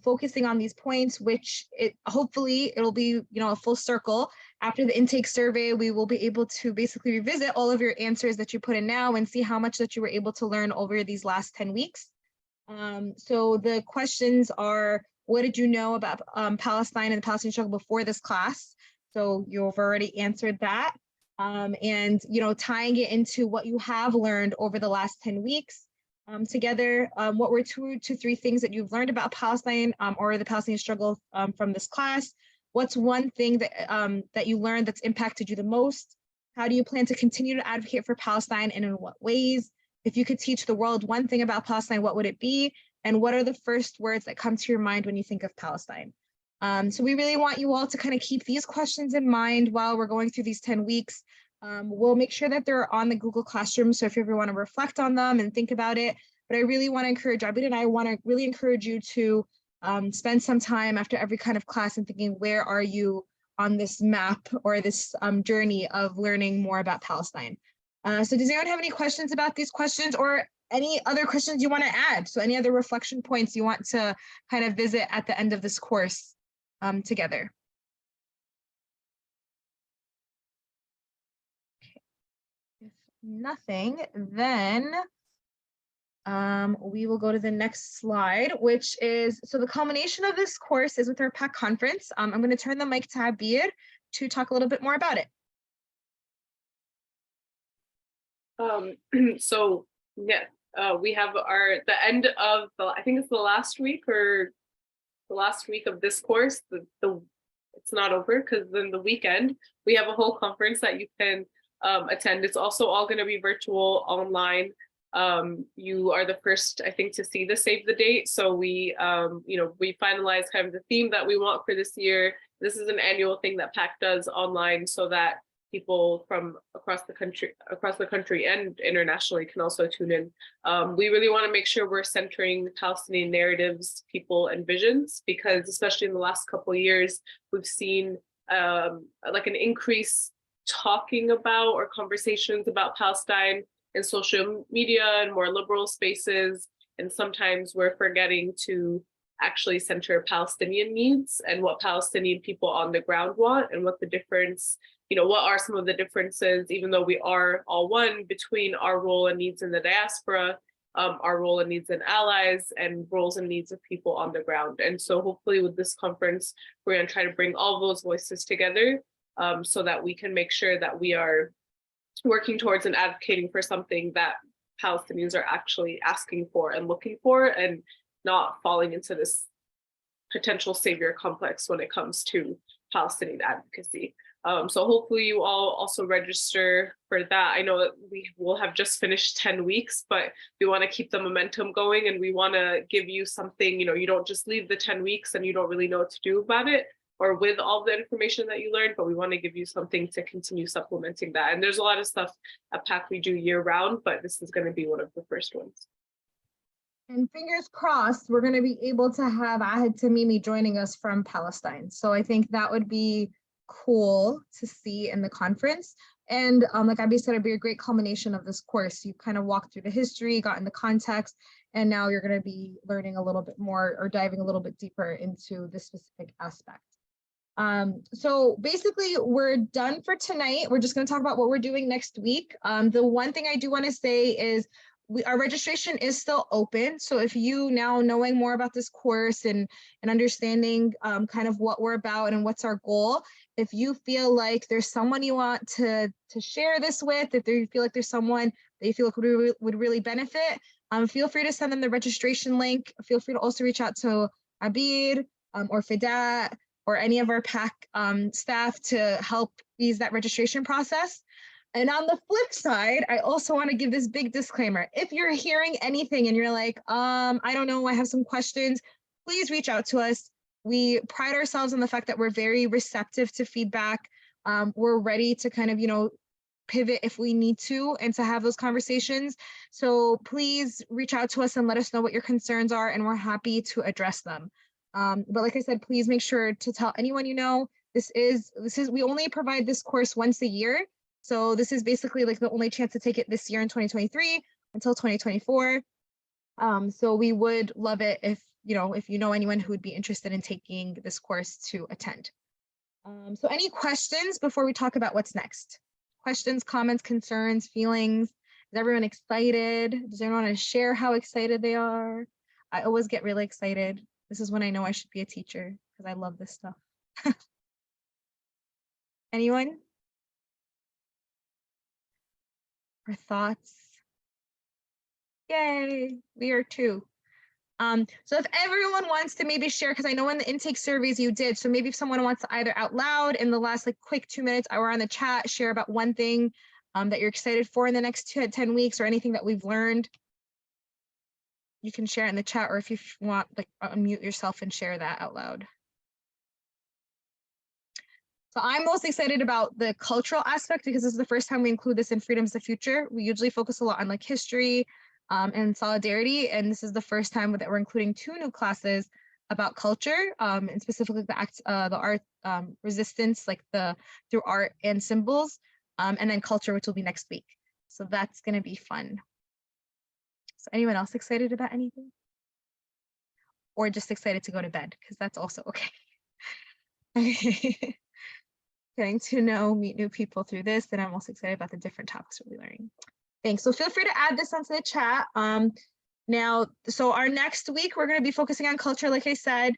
focusing on these points, which hopefully it'll be, a full circle. After the intake survey, we will be able to basically revisit all of your answers that you put in now and see how much that you were able to learn over these last 10 weeks. So the questions are, what did you know about Palestine and the Palestinian struggle before this class? So you've already answered that. And, tying it into what you have learned over the last 10 weeks. Together, what were 2 to 3 things that you've learned about Palestine or the Palestinian struggle from this class? What's one thing that that you learned that's impacted you the most? How do you plan to continue to advocate for Palestine and in what ways? If you could teach the world one thing about Palestine, what would it be? And what are the first words that come to your mind when you think of Palestine? So we really want you all to kind of keep these questions in mind while we're going through these 10 weeks. We'll make sure that they're on the Google Classroom. So if you ever want to reflect on them and think about it, but I really want to encourage Abid and I want to really encourage you to spend some time after every kind of class and thinking, where are you on this map or this journey of learning more about Palestine? So does anyone have any questions about these questions or any other questions you want to add? So any other reflection points you want to kind of visit at the end of this course together? If nothing, then we will go to the next slide, which is, so the culmination of this course is with our PAC conference. I'm going to turn the mic to Abir to talk a little bit more about it. So yeah, we have the end of I think it's the last week or the last week of this course. It's not over because then the weekend we have a whole conference that you can attend. It's also all going to be virtual online. You are the first, I think, to see the save the date. So we, we finalized kind of the theme that we want for this year. This is an annual thing that PAC does online so that people from across the country and internationally can also tune in. We really want to make sure we're centering Palestinian narratives, people, and visions, because especially in the last couple of years, we've seen like an increase talking about or conversations about Palestine in social media and more liberal spaces. And sometimes we're forgetting to actually center Palestinian needs and what Palestinian people on the ground want and what the difference, what are some of the differences, even though we are all one, between our role and needs in the diaspora, our role and needs in allies, and roles and needs of people on the ground. And so hopefully with this conference, we're going to try to bring all those voices together so that we can make sure that we are working towards and advocating for something that Palestinians are actually asking for and looking for, and not falling into this potential savior complex when it comes to Palestinian advocacy. So hopefully you all also register for that. I know that we will have just finished 10 weeks, but we want to keep the momentum going, and we want to give you something, you don't just leave the 10 weeks and you don't really know what to do about it. or with all the information that you learned, but we want to give you something to continue supplementing that. And there's a lot of stuff at PAC we do year round, but this is going to be one of the first ones. And fingers crossed, we're going to be able to have Ahed Tamimi joining us from Palestine. So I think that would be cool to see in the conference. And like Abby said, it'd be a great culmination of this course. You kind of walked through the history, got in the context, and now you're going to be learning a little bit more or diving a little bit deeper into this specific aspect. So basically we're done for tonight. We're just going to talk about what we're doing next week. The one thing I do want to say is our registration is still open. So if you now knowing more about this course and understanding kind of what we're about and what's our goal, if you feel like there's someone you want to share this with, if you feel like there's someone that you feel like would really benefit, feel free to send them the registration link. Feel free to also reach out to Abir or Fidat or any of our PAC staff to help ease that registration process. And on the flip side, I also want to give this big disclaimer. If you're hearing anything and you're like, I don't know, I have some questions, please reach out to us. We pride ourselves on the fact that we're very receptive to feedback. We're ready to kind of, pivot if we need to and to have those conversations. So please reach out to us and let us know what your concerns are, and we're happy to address them. But like I said, please make sure to tell anyone you know. We only provide this course once a year. So this is basically like the only chance to take it this year in 2023 until 2024. So we would love it if you know anyone who would be interested in taking this course to attend. So any questions before we talk about what's next? Questions, comments, concerns, feelings? Is everyone excited? Does anyone want to share how excited they are? I always get really excited. This is when I know I should be a teacher because I love this stuff. Anyone? Or thoughts? Yay, we are too. So if everyone wants to maybe share, because I know in the intake surveys you did, so maybe if someone wants to either out loud in the last quick 2 minutes or on the chat, share about one thing that you're excited for in the next 10 weeks or anything that we've learned. You can share it in the chat, or if you want, unmute yourself and share that out loud. So I'm most excited about the cultural aspect because this is the first time we include this in Freedom's the Future. We usually focus a lot on history and solidarity, and this is the first time that we're including 2 new classes about culture and specifically the art resistance, through art and symbols, and then culture, which will be next week. So that's going to be fun. So anyone else excited about anything? Or just excited to go to bed, because that's also okay. Getting to meet new people through this, and I'm also excited about the different topics we'll be learning. Thanks. So feel free to add this onto the chat. Now, so our next week, we're going to be focusing on culture, like I said.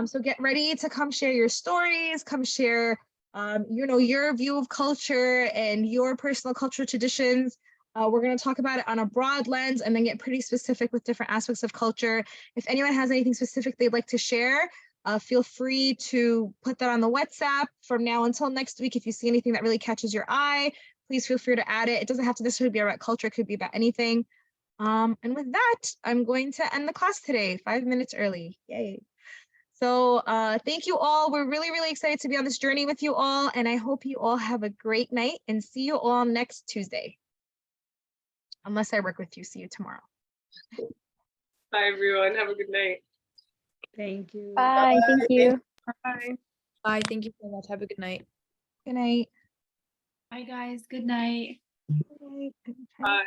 So get ready to come share your stories, come share, your view of culture and your personal cultural traditions. We're going to talk about it on a broad lens and then get pretty specific with different aspects of culture. If anyone has anything specific they'd like to share, feel free to put that on the WhatsApp from now until next week. If you see anything that really catches your eye, please feel free to add it. It doesn't have to necessarily be about culture, it could be about anything. And with that, I'm going to end the class today, 5 minutes early. Yay. So thank you all. We're really, really excited to be on this journey with you all. And I hope you all have a great night and see you all next Tuesday. Unless I work with you, see you tomorrow. Bye, everyone. Have a good night. Thank you. Bye. Thank you. Bye. Bye. Thank you so much. Have a good night. Good night. Bye, guys. Good night. Good night. Bye.